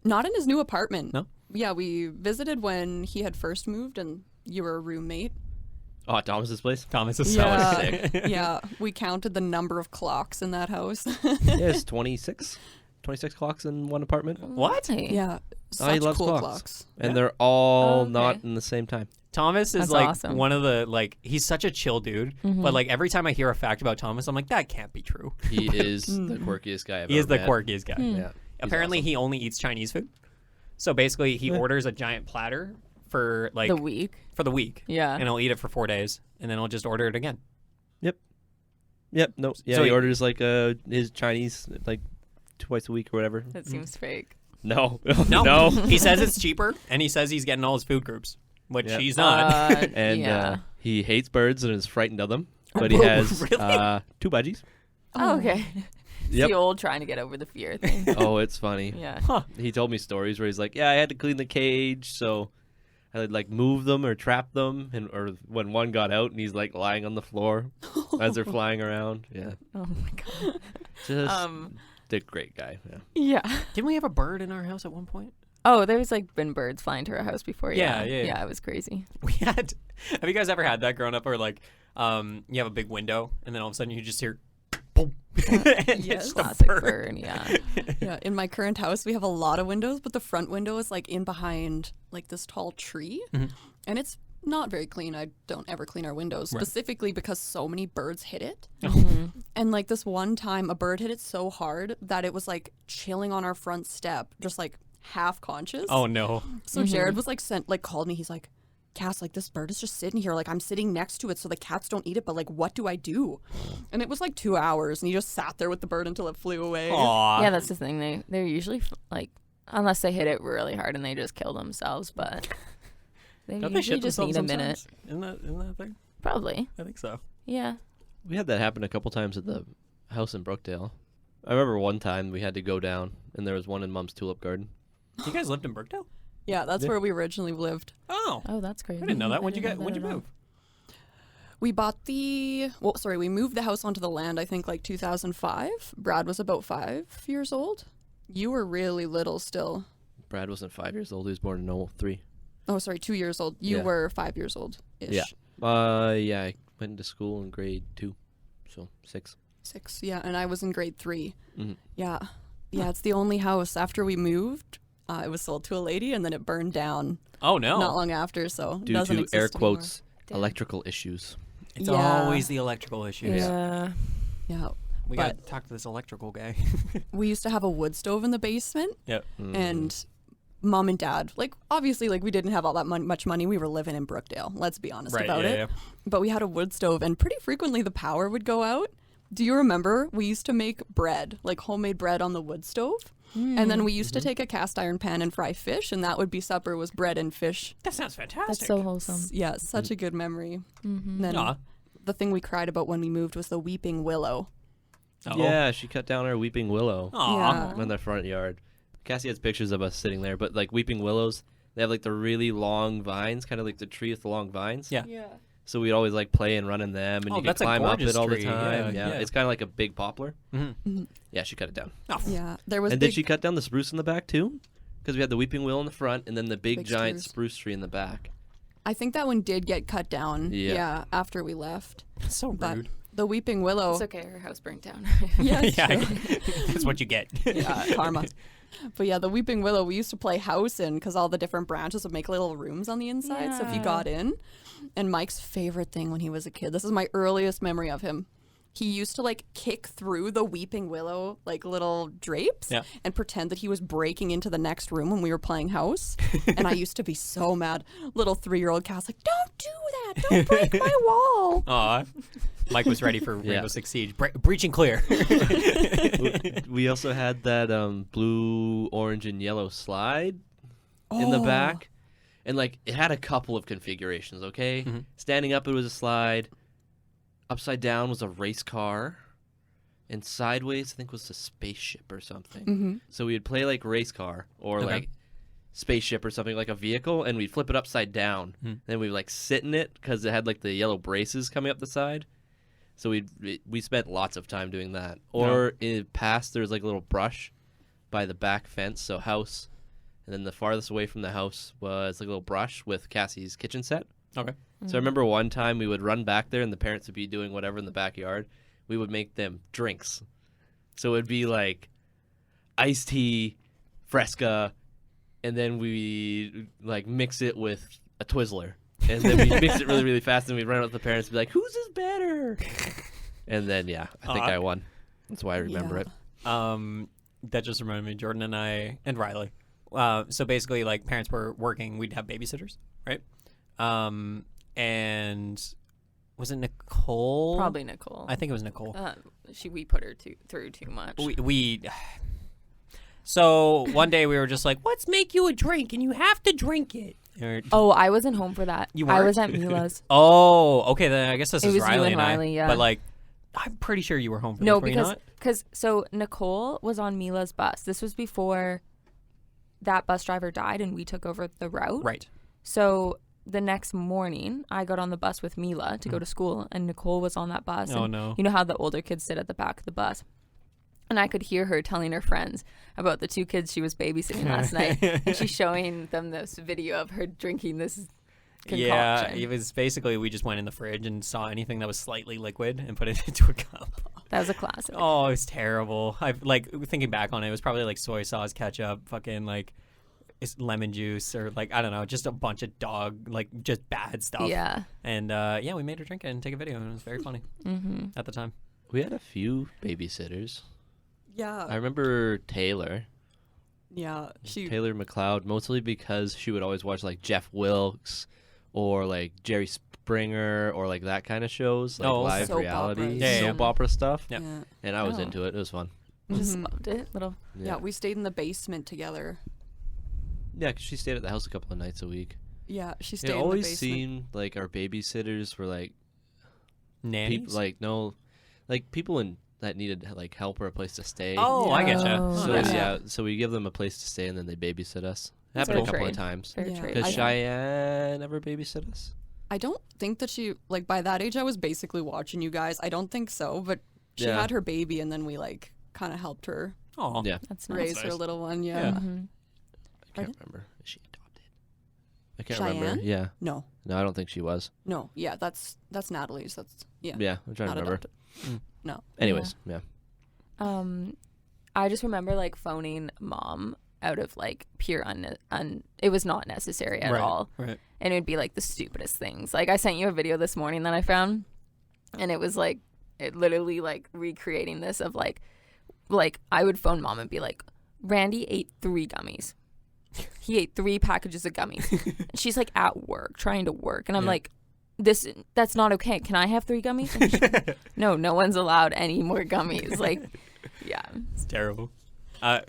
Not in his new apartment. No? Yeah, we visited when he had first moved and you were a roommate. Oh, at Thomas's place? Thomas is Yeah. so sick. Yeah, we counted the number of clocks in that house. Yeah, it's 26 clocks in one apartment. What? Yeah, Oh, he such loves cool clocks. clocks. And Yeah. they're all Okay. not in the same time. Thomas is That's like awesome. one of the like he's such a chill dude, but like every time I hear a fact about Thomas, I'm like that can't be true. He is the quirkiest guy I've He is ever the met. quirkiest guy. Hmm. Yeah. he's Apparently, awesome. he only eats Chinese food. So basically, he orders a giant platter for like The week. for the week, Yeah. and he'll eat it for 4 days, and then he'll just order it again. Yep. No. Yeah. So he he- orders like his Chinese like twice a week or whatever. That seems fake. No. No, no. he says it's cheaper, and he says he's getting all his food groups, which Yep. he's not. And yeah. he hates birds and is frightened of them. But he Whoa, has really? 2 budgies. Oh, okay. It's Yep. the old trying to get over the fear thing. Oh, it's funny. Yeah. Huh. He told me stories where he's like, "Yeah, I had to clean the cage, so I would like move them or trap them, and or when one got out and he's like lying on the floor as they're flying around." Yeah, Oh my god. just the great guy. Yeah. Yeah. Didn't we have a bird in our house at one point? Oh, there's like been birds flying to our house before. Yeah, Yeah. yeah. Yeah, it was crazy. We had. Have you guys ever had that growing up, where like, you have a big window, and then all of a sudden you just hear, boom, and Yes. it's a Classic bird. bird. Yeah. Yeah, in my current house, we have a lot of windows, but the front window is like in behind like this tall tree, and it's not very clean. I don't ever clean our windows, Right. specifically because so many birds hit it. Mm-hmm. And like this one time, a bird hit it so hard that it was like chilling on our front step, just like half conscious. Oh no! So Jared was like called me. He's like, Cass, like this bird is just sitting here. Like I'm sitting next to it so the cats don't eat it, but like what do I do? And it was like 2 hours and he just sat there with the bird until it flew away. Aw. Yeah, that's the thing. They're usually like, unless they hit it really hard and they just kill themselves, but they Don't they usually shit just themselves need a minute. sometimes? Isn't that thing? Probably. I think so. Yeah. We had that happen a couple times at the house in Brookdale. I remember one time we had to go down, and there was one in Mom's tulip garden. You guys lived in Brookdale? Yeah, that's Yeah. where we originally lived. Oh, Oh, that's crazy. I didn't know that. When'd you didn't know When'd you that at all. move? We bought we moved the house onto the land, I think like 2005. Brad was about 5 years old. You were really little still. Brad wasn't 5 years old. He was born in 03. Oh, sorry, 2 years old. You Yeah. were 5 years old-ish. Yeah. Yeah, I went to school in grade 2, so 6. 6, yeah, and I was in grade 3. Mhm. Yeah. Yeah, it's the only house after we moved. It was sold to a lady and then it burned down Oh no! not long after, so it Due doesn't to exist air anymore. quotes, Damn. electrical issues. It's Yeah. always the electrical issues. Yeah. Yeah. We But- got to talk to this electrical guy. We used to have a wood stove in the basement Yep. and Mom and Dad, like obviously like we didn't have all that much money. We were living in Brookdale. Let's be honest Right. about Yeah. it. Yeah. But we had a wood stove and pretty frequently the power would go out. Do you remember we used to make bread, like homemade bread on the wood stove? And then we used to take a cast iron pan and fry fish, and that would be supper was bread and fish. That sounds fantastic. That's so wholesome. Yeah, such a good memory. Mm-hmm. And then Aw. the thing we cried about when we moved was the weeping willow. Oh. Yeah, she cut down our weeping willow Aw. Yeah. in the front yard. Cassie has pictures of us sitting there, but like weeping willows, they have like the really long vines, kind of like the tree with the long vines. Yeah. Yeah. So we'd always like play and run in them, and Oh, you could that's a climb up gorgeous it all tree. the time. Yeah, Yeah, yeah. it's kind of like a big poplar. Mhm. Yeah, she cut it down. Oh. Yeah. There was And big, did she cut down the spruce in the back too? Because we had the weeping willow in the front, and then the big Big giant spruce. spruce tree in the back. I think that one did get cut down. Yeah. After we left. That's so But rude. the weeping willow. It's okay. Her house burnt down. Yeah, it's yeah, true. that's what you get. Yeah, karma. But yeah, the weeping willow we used to play house in because all the different branches would make little rooms on the inside. So if you Yeah. got in, and Mike's favorite thing when he was a kid, this is my earliest memory of him. He used to like kick through the weeping willow like little drapes Yeah. and pretend that he was breaking into the next room when we were playing house. And I used to be so mad. Little 3-year-old Cass like, don't do that. Don't break my wall. Aw. Mike was ready for Yeah. Rainbow Six Siege. Breaching clear. We also had that blue, orange, and yellow slide in the back. And, like, it had a couple of configurations, okay? Mhm. Standing up, it was a slide. Upside down was a race car. And sideways, I think, was a spaceship or something. Mm-hmm. So we'd play, like, race car or, Okay. like, spaceship or something, like a vehicle, and we'd flip it upside down. Then we'd, like, sit in it because it had, like, the yellow braces coming up the side. So we spent lots of time doing that. Or in past, there was, like, a little brush by the back fence, so house. And then the farthest away from the house was like a little brush with Cassie's kitchen set. Okay. So I remember one time we would run back there and the parents would be doing whatever in the backyard. We would make them drinks. So it would be like iced tea, Fresca, and then we like mix it with a Twizzler. And then we mix it really, really fast and we'd run out to the parents and be like, whose is better? And then, yeah, I think I won. That's why I remember it. That just reminded me, Jordan and I, and Riley. So basically, like, parents were working, we'd have babysitters, right? And was it Nicole? Probably Nicole. I think it was Nicole. We put her through too much. So one day we were just like, let's make you a drink, and you have to drink it. Oh, I wasn't home for that. You I weren't? was at Mila's. Oh, okay, then I guess this It is was you Riley and I. Riley, yeah. But, like, I'm pretty sure you were home for No, this, were you not? because so Nicole was on Mila's bus. This was before that bus driver died and we took over the route. Right. So the next morning, I got on the bus with Mila to go to school, and Nicole was on that bus. Oh, and no. You know how the older kids sit at the back of the bus? And I could hear her telling her friends about the two kids she was babysitting last night. And she's showing them this video of her drinking this concoction. Yeah, it was basically we just went in the fridge and saw anything that was slightly liquid and put it into a cup. That was a classic. Oh, it was terrible. Like, thinking back on it, it was probably like soy sauce, ketchup, fucking like lemon juice, or like, I don't know, just a bunch of just bad stuff. Yeah. And yeah, we made her drink it and take a video, and it was very funny at the time. We had a few babysitters. Yeah. I remember Taylor. Yeah. Taylor McLeod, mostly because she would always watch like Jeff Wilkes or like Jerry Springer or like that kind of shows, like live Soap reality, operas. Yeah, soap opera stuff. Yeah. And I was Oh. into it. It was fun. Just loved it. Yeah, we stayed in the basement together. Yeah, 'cause she stayed at the house a couple of nights a week. Yeah, she It stayed in the always basement. seemed like our babysitters were like Nannies? people, people that needed like help or a place to stay. Oh, I get you. Oh, So yeah. so we give them a place to stay and then they babysit us. That's Happened a fair couple of trade. times. Fair Yeah. trade. Does I- Cheyenne ever babysit us? I don't think that she, like, by that age, I was basically watching you guys. I don't think so, but she Yeah. had her baby, and then we, like, kind of helped her Oh, Yeah, That's nice. raise her nice. little one. Yeah. Yeah. Mhm. I can't remember. Is she adopted? I can't Cheyenne? remember. Yeah, No, no, I don't think she was. no. Yeah, that's Natalie's. That's, yeah. Yeah, I'm trying Not to remember. adopted. No. Anyways, yeah. I just remember like phoning mom out of like pure it was not necessary at all. Right. And it would be like the stupidest things. Like I sent you a video this morning that I found, and it was like it literally like recreating this of like I would phone mom and be like, Randy ate 3 gummies. He ate 3 packages of gummies. And she's like at work, trying to work, and I'm like, that's not okay. Can I have 3 gummies? And she's like, no one's allowed any more gummies. Like, yeah. It's terrible.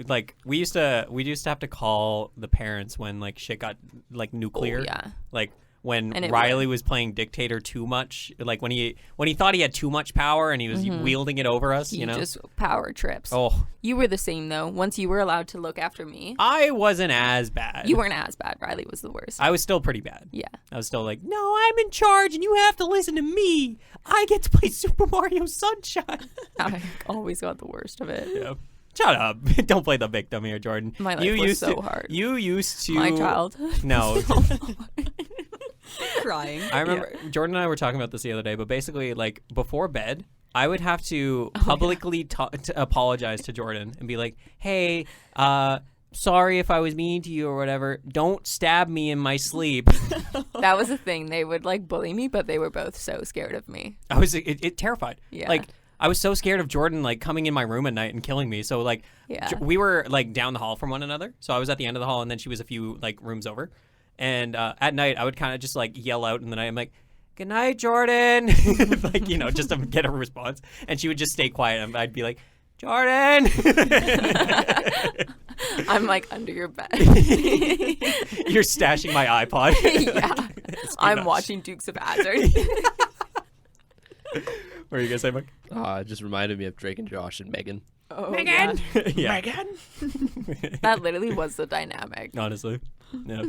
Like we used to have to call the parents when like shit got like nuclear. Oh, yeah. Like when And it Riley was playing dictator too much, like when he thought he had too much power and he was wielding it over us, He you know. just power trips. Oh, You were the same though. Once you were allowed to look after me, I wasn't as bad. you weren't as bad. Riley was the worst. I was still pretty bad. Yeah. I was still like, no, I'm in charge and you have to listen to me. I get to play Super Mario Sunshine. I always got the worst of it. Yeah. Shut up. Don't play the victim here, Jordan. My life you was used so to, hard. You used to. My childhood. No. Crying. I remember Jordan and I were talking about this the other day, but basically, like, before bed, I would have to publicly to apologize to Jordan and be like, hey, sorry if I was mean to you or whatever. Don't stab me in my sleep. That was a thing. They would like bully me, but they were both so scared of me. I was it terrified. Yeah. Like, I was so scared of Jordan, like, coming in my room at night and killing me. So, like, Yeah. we were, like, down the hall from one another. So I was at the end of the hall, and then she was a few, like, rooms over. And at night, I would kind of just, like, yell out in the night. I'm like, good night, Jordan. Like, you know, just to get a response. And she would just stay quiet. And I'd be like, Jordan. I'm like under your bed. You're stashing my iPod. Yeah. I'm watching Dukes of Hazzard. What are you going to say, Mike? It just reminded me of Drake and Josh and Megan. Oh, Megan. Yeah. Megan. That literally was the dynamic. Honestly. Yeah.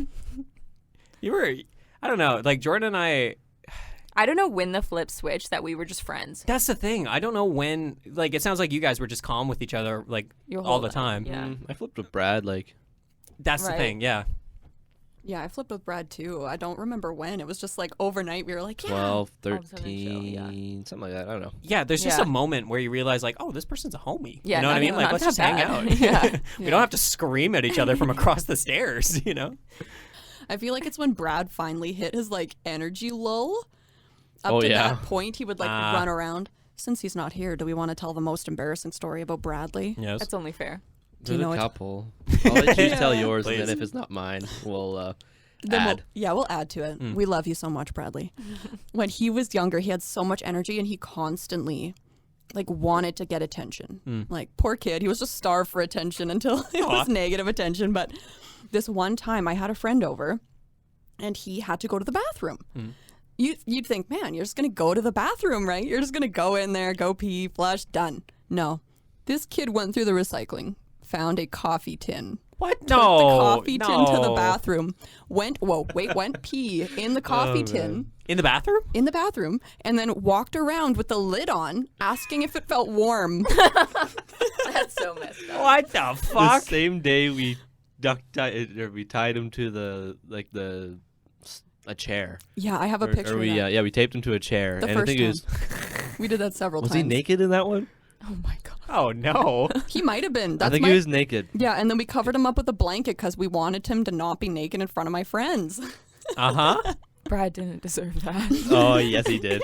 You were, I don't know, like Jordan and I don't know when the flip switched that we were just friends. that's the thing. I don't know when, like, it sounds like you guys were just calm with each other, like, Your all whole the life, time. yeah. I flipped with Brad, like, That's the Right. thing, yeah. Yeah, I flipped with Brad too. I don't remember when. It was just like overnight. We were like, yeah. 12, All of a sudden, 13, something like that. I don't know. Yeah, there's just Yeah. a moment where you realize, like, oh, this person's a homie. Yeah, you know what I no, mean? Like, not let's that just hang bad. out. Yeah. We don't have to scream at each other from across the stairs, you know? I feel like it's when Brad finally hit his like energy lull. Up Oh, to yeah. that point, he would like run around. Since he's not here, do we want to tell the most embarrassing story about Bradley? Yes. That's only fair. Do you know There's a what- couple. I'll let you tell yours, and Please. then if it's not mine, we'll Then add. we'll add to it. We love you so much, Bradley. When he was younger, he had so much energy and he constantly like wanted to get attention. Like poor kid, he was just starved for attention until it was negative attention. But this one time I had a friend over and he had to go to the bathroom. You'd think, man, you're just going to go to the bathroom, right? You're just going to go in there, go pee, flush, done. No. This kid went through the recycling, found a coffee tin. What? Took No. the coffee no. tin to the bathroom. Went pee in the coffee tin In the bathroom? in the bathroom, and then walked around with the lid on, asking if it felt warm. That's so messed up. What the The fuck? same day we we tied him to a chair. Yeah, I have a picture. Or we of that. we taped him to a chair. The and I first think it was time. We did that several was times. he naked in that one? Oh my god. Oh, no. He might have been. I That's think my. he was naked. Yeah, and then we covered him up with a blanket because we wanted him to not be naked in front of my friends. Uh-huh. Brad didn't deserve that. Oh yes, he did.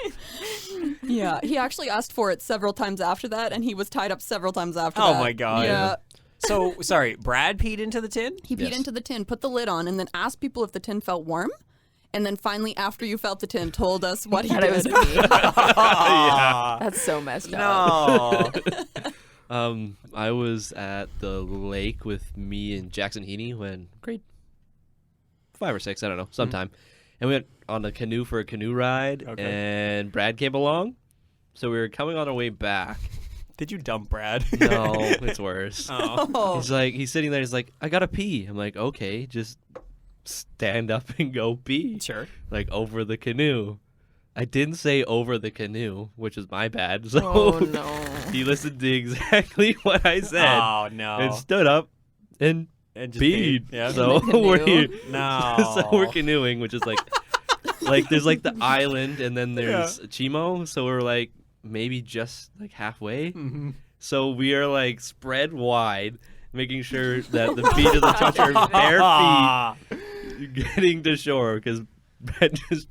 Yeah, he actually asked for it several times after that, and he was tied up several times after Oh that. my God. Yeah. So, sorry, Brad peed into the tin? He peed Yes. into the tin, put the lid on, and then asked people if the tin felt warm. And then finally, after you felt the tin, told us what he That it was did. me. Yeah. That's so messed up. No. I was at the lake with me and Jackson Heaney when grade 5 or 6, I don't know, sometime. And we went on a canoe for a canoe ride, Okay. and Brad came along. So we were coming on our way back. Did you dump Brad? No, it's worse. Oh. He's sitting there, he's like, I gotta pee. I'm like, okay, just stand up and go pee. Sure. Like, over the canoe. I didn't say over the canoe, which is my bad. So Oh no. he listened to exactly what I said Oh, no. and stood up and And just peed. Yeah. So In the we're canoe? here. No. So we're canoeing, which is like there's like the island and then there's Chimo. So we're like maybe just like halfway. Mhm. So we are like spread wide, making sure that the feet doesn't touch our bare feet, getting to shore because Brett just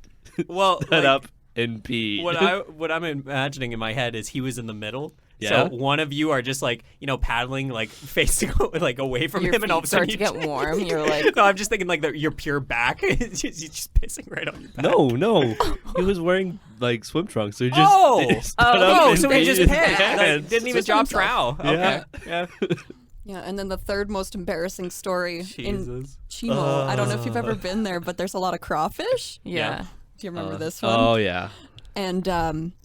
Well, stood up and peed. what I'm imagining in my head is he was in the middle. Yeah. So one of you are just like, paddling like facing like away from Your him, and all of a feet sudden start to get warm. You're like, No, I'm just thinking like your pure back. He's just pissing right on your back. No, he was wearing like swim trunks. So he just Oh! stood up Oh, and so he peed just his pissed. pants. Like, didn't even Just drop himself. trowel. Okay. Yeah. Yeah. Yeah, and then the third most embarrassing story in Jesus. Chimo. I don't know if you've ever been there, but there's a lot of crawfish. yeah. Do you remember this one? Oh yeah. And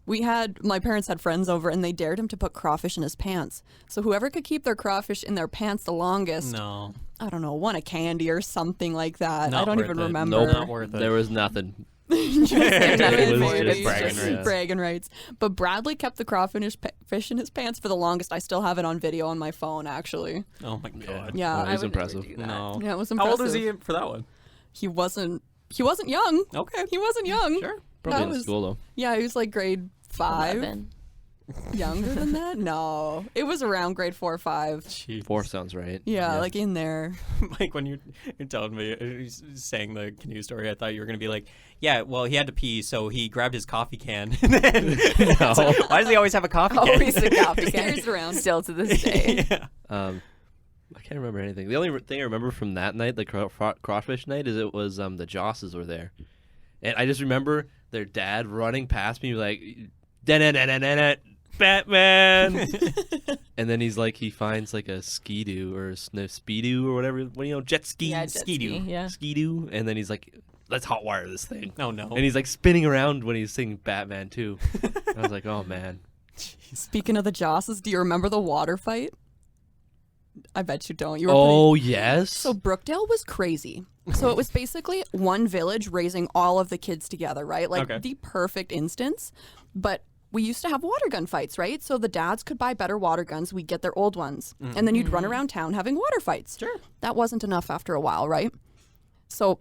my parents had friends over, and they dared him to put crawfish in his pants. So whoever could keep their crawfish in their pants the longest, No. I don't know, won a candy or something like that. Not I don't worth even it. remember. Nope. Not worth it. There was nothing. Just It was maybe, just bragging just rights. bragging rights. But Bradley kept the crawfish fish in his pants for the longest. I still have it on video on my phone, actually. Oh my god. Yeah, It was I would never impressive. do that. No. Yeah, it was How impressive. old was he for that one? He wasn't young. Okay. He wasn't young. Sure. Probably That in was- school though. Yeah, he was like grade 5. 11. Younger than that? No. It was around grade 4 or 5. Jeez. 4 sounds right. Yeah, like in there. Like when you're telling me, saying the canoe story, I thought you were going to be like, yeah, well, he had to pee, so he grabbed his coffee can. And then, It's like, why does he always have a coffee can? Always a coffee Just can. carries it around. Still to this day. Yeah. I can't remember anything. The only thing I remember from that night, the crawfish night, is it was the Josses were there, And I just remember their dad running past me like, "Da-da-da-da-da-da, Batman!" And then he finds like a skidoo or a speedoo or whatever, jet ski, Yeah, jet ski, yeah. skidoo, and then he's like, "Let's hotwire this thing." Oh no. And he's like spinning around when he's singing Batman too. I was like, oh man. Speaking of the Josses, do you remember the water fight? I bet you don't. You were Oh yes. So Brookdale was crazy. So it was basically one village raising all of the kids together, right? Like Okay. the perfect instance. But we used to have water gun fights, right? So the dads could buy better water guns. We'd get their old ones. And then you'd run around town having water fights. Sure. That wasn't enough after a while, right? So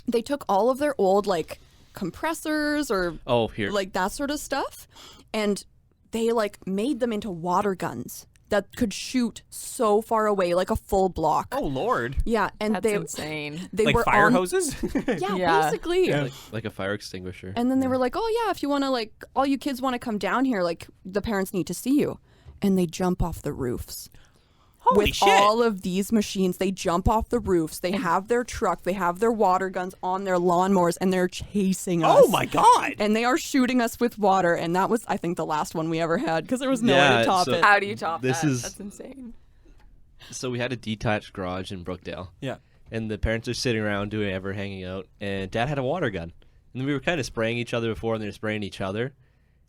they took all of their old, like, compressors or Oh, here. like that sort of stuff, and they like made them into water guns that could shoot so far away, like a full block. Oh Lord. Yeah, and That's insane. they Like were fire on, hoses? Yeah, Yeah. basically. Yeah. like a fire extinguisher. And then they were like, "Oh yeah, if you want to, like, all you kids want to come down here, like, the parents need to see you." And they jump off the roofs. Holy With shit. all of these machines, they jump off the roofs. They have their truck. They have their water guns on their lawnmowers, and they're chasing us. Oh my God. And they are shooting us with water. And that was, I think, the last one we ever had because there was no way Yeah, to top so- it. How do you top This that? is- That's insane. So we had a detached garage in Brookdale. Yeah. And the parents are sitting around hanging out, and Dad had a water gun. And we were kind of spraying each other before, and they were spraying each other.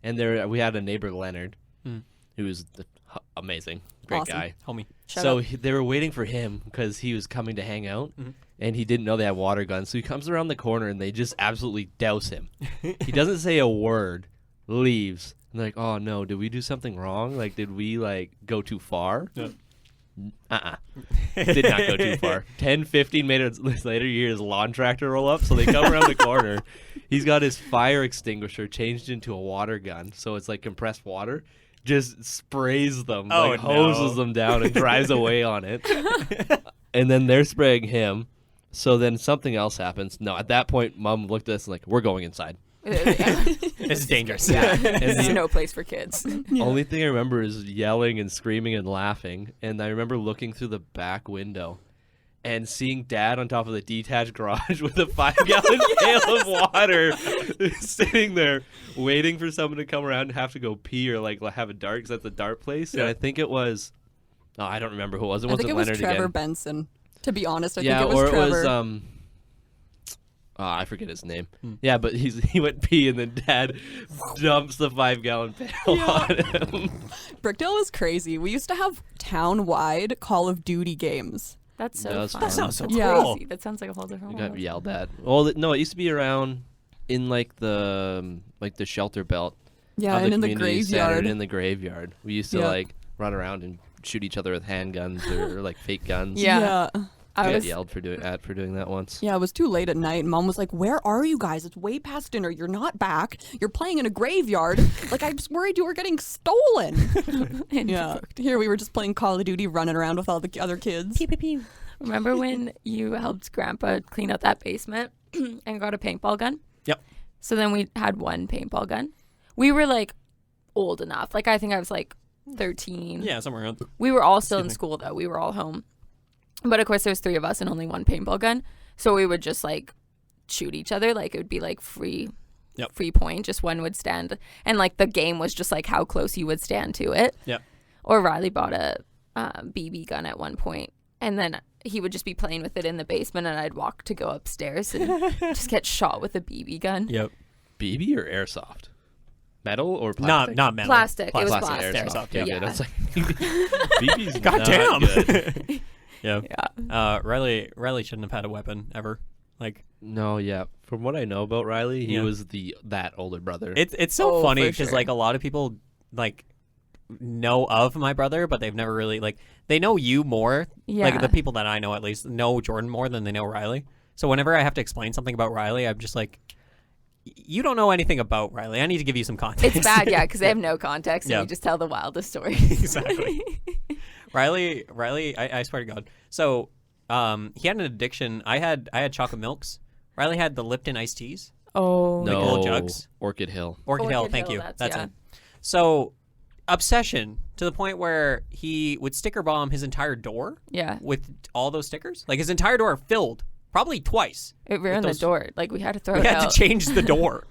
And we had a neighbor, Leonard, who was amazing, great Awesome. guy. Homie. So they were waiting for him because he was coming to hang out, and he didn't know they had water guns. So he comes around the corner, and they just absolutely douse him. He doesn't say a word, leaves. And they're like, "Oh no, did we do something wrong? Like, did we go too far?" Yeah. Did not go too far. 10, 15 minutes later, you hear his lawn tractor roll up. So they come around the corner. He's got his fire extinguisher changed into a water gun. So it's like compressed water. Just sprays them, Oh, hoses no. them down and drives away on it. And then they're spraying him. So then something else happens. No, at that point, Mom looked at us and like, "We're going inside." It's dangerous. Yeah. And It's the no place for kids. only thing I remember is yelling and screaming and laughing. And I remember looking through the back window and seeing Dad on top of the detached garage with a 5-gallon pail of water sitting there waiting for someone to come around and have to go pee or have a dart because that's a dart place. And Yeah. I think it was, I don't remember who it was. It I think wasn't it was Leonard Trevor again. Benson. To be honest, I Yeah, think it was or Trevor. it was I forget his name. Yeah, but he went pee and then Dad dumps the 5-gallon pail on him. Brookdale was crazy. We used to have town-wide Call of Duty games. That's so That's fun. fun. That sounds so That's cool. crazy. That sounds like a whole different We got world. yelled at. Well, no, it used to be around in the shelter belt. Yeah, of and in the community center graveyard. and in the graveyard. We used to Yeah. run around and shoot each other with handguns or fake guns. Yeah. I I got was yelled for doing that once. Yeah, it was too late at night. And Mom was like, "Where are you guys? It's way past dinner. You're not back. You're playing in a graveyard. Like, I was worried you were getting stolen." Yeah. Here we were just playing Call of Duty, running around with all the other kids. Remember when you helped Grandpa clean out that basement and got a paintball gun? Yep. So then we had one paintball gun. We were old enough. I think I was 13. Yeah, somewhere around. We were all still in school though. We were all home. But of course there's 3 of us and only one paintball gun. So we would just shoot each other. It would be free point. Just one would stand. And the game was just how close you would stand to it. Yep. Or Riley bought a BB gun at one point. And then he would just be playing with it in the basement and I'd walk to go upstairs and just get shot with a BB gun. Yep. BB or airsoft? Metal or plastic? Not metal. Plastic. It was Plastic. plastic. Airsoft. Yeah. Yeah. That's BB's God not damn. good. Yeah. Yeah. Riley shouldn't have had a weapon ever. No, yeah. From what I know about Riley, he Yeah. was that older brother. It's so Oh, funny for because sure. a lot of people know of my brother, but they've never really they know you more. Yeah. The people that I know at least know Jordan more than they know Riley. So whenever I have to explain something about Riley, I'm just you don't know anything about Riley. I need to give you some context. It's bad, yeah, because they have no context and Yeah. you just tell the wildest stories. Exactly. Riley, I swear to God. So, he had an addiction. I had chocolate milks. Riley had the Lipton iced teas. Oh. no, little jugs. Orchid Hill. Orchid Hill, Orchid thank Hill, you. that's- It. So, obsession to the point where he would sticker bomb his entire door Yeah. with all those stickers. His entire door filled probably twice. It ruined the those- door. Like we had to throw We it had out. to change the door.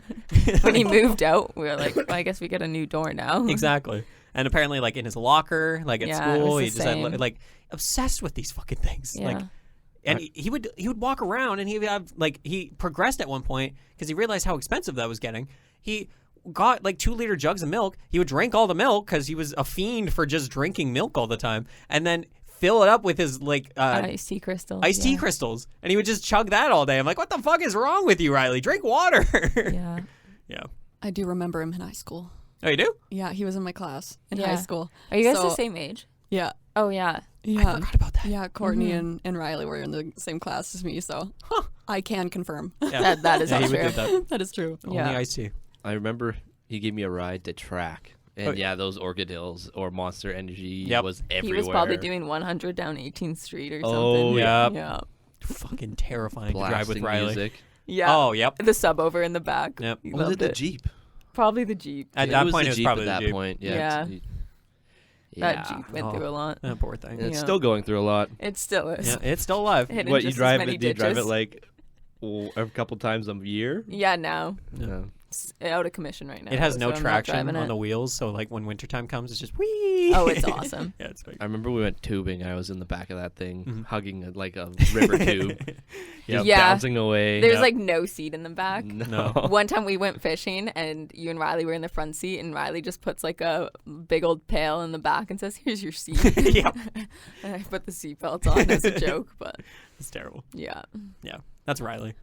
When he moved out, we were like, well, I guess we get a new door now. Exactly. And apparently, like in his locker, like at Yeah, it school, was he the just had same. like obsessed with these fucking things. Yeah. Like, and he would walk around, and he would have like he progressed at one point because he realized how expensive that was getting. He got like 2-liter jugs of milk. He would drink all the milk because he was a fiend for just drinking milk all the time, and then fill it up with his like Iced tea crystals. iced tea crystals, and he would just chug that all day. I'm like, what the fuck is wrong with you, Riley? Drink water. Yeah. Yeah. I do remember him in high school. Oh, you do? Yeah, he was in my class in Yeah. high school. Are you guys So- the same age? Yeah. Oh yeah. Yeah. I forgot about that. Yeah, Courtney and Riley were in the same class as me, so I can confirm. Yeah. That is Yeah, he all would true. do that. That is true. Only Yeah. iced tea. I remember he gave me a ride to track. And Oh. yeah, those Orchidills or Monster Energy Yep. was He everywhere. was probably doing 100 down 18th Street or Oh, something. yeah. Yeah. Fucking terrifying to drive blasting with Riley. music. Yeah. Oh, yep. The sub over in the back. Yep. He Was it loved the it. Jeep? Probably the Jeep. At It that was point, the it was Jeep probably at the that Jeep. point. Yeah. Yeah. That Yeah. Jeep went Oh. through a lot. That poor thing. And it's Yeah. still going through a lot. It still is. Yeah, it's still alive. Hit in What you just as drive many it? Do you drive it ditches. like a couple times a year? Yeah, now. Yeah. It's out of commission right now. It has so no I'm not traction driving on it. the wheels, so like when wintertime comes, it's just whee. Oh, it's awesome. Yeah, it's big. I remember we went tubing. I was in the back of that thing, Mhm. hugging like a river tube, just Yeah. bouncing away. There's Yep. like no seat in the back. no. One time we went fishing and you and Riley were in the front seat and Riley just puts like a big old pail in the back and says, "Here's your seat." Yep. And I put the seatbelt on as a joke, but It's terrible. yeah. Yeah, that's Riley.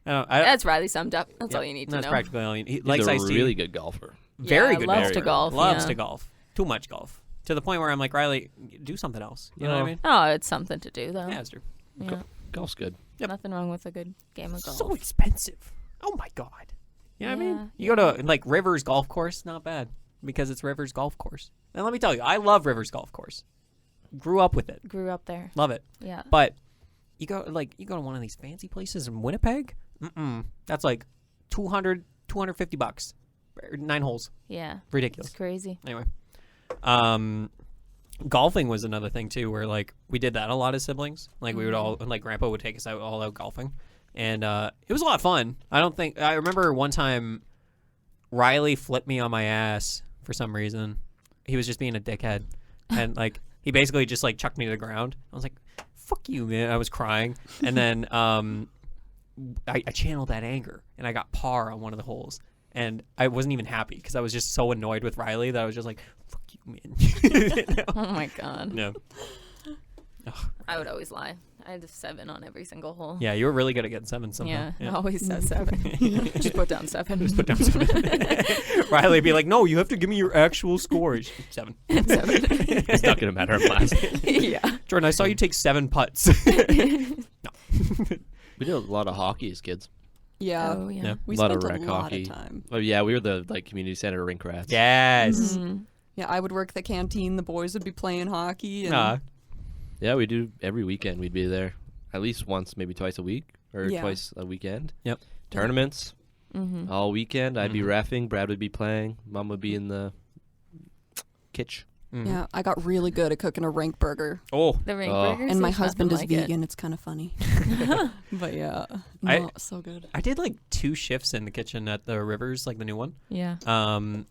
That's Riley summed up. That's Yep, all you need to That's know. practically all you need. He He's likes a iced tea. really good golfer. Very Yeah, good loves golfer. to golf, Loves yeah. to golf. Too much golf. To the point where I'm like, Riley, do something else. You know what I No. mean? Oh, it's something to do though. Yeah, it's true. Yeah. Golf's good. Yep. Nothing wrong with a good game of golf. So expensive. Oh my god. You know what I mean? You go to like Rivers Golf Course, not bad because it's Rivers Golf Course. And let me tell you, I love Rivers Golf Course. Grew up with it. Grew up there. Love it. Yeah. But you go to one of these fancy places in Winnipeg. That's like $250. 9 holes. Yeah. Ridiculous. It's crazy. Anyway, golfing was another thing too, where like we did that a lot as siblings. Like we would all like Grandpa would take us all out golfing, and it was a lot of fun. I remember one time Riley flipped me on my ass for some reason. He was just being a dickhead, and like he basically just like chucked me to the ground. I was like, "Fuck you, man!" I was crying, and then I channeled that anger, and I got par on one of the holes. And I wasn't even happy because I was just so annoyed with Riley that I was just like, "Fuck you, man." Oh my god. No. I would always lie. I had a 7 on every single hole. Yeah, you were really good at getting 7 somehow. Yeah, I always said 7. Just put down 7. Just put down 7. Riley would be like, "No, you have to give me your actual score." 7. 7. It's not gonna matter in class. Yeah. Jordan, I saw you take 7 putts. We did a lot of hockey as kids. Yeah. Oh yeah. Yeah. We A lot spent of a rec lot hockey. of time. Oh yeah, we were the like community center rink rats. Yes. Mhm. Yeah, I would work the canteen. The boys would be playing hockey. And Nah. Yeah, we do every weekend. We'd be there at least once, maybe twice a week or Yeah. twice a weekend. Yep. Tournaments Mhm. all weekend. I'd be Mhm. reffing. Brad would be playing. Mom would be in the kitch. Mhm. Yeah, I got really good at cooking a rink burger. Oh. The ring Oh. burgers. And my there's husband is nothing like vegan. It's kind of funny. But yeah, I- no, so good. I did like 2 shifts in the kitchen at the Rivers, like the new one. It. Yeah.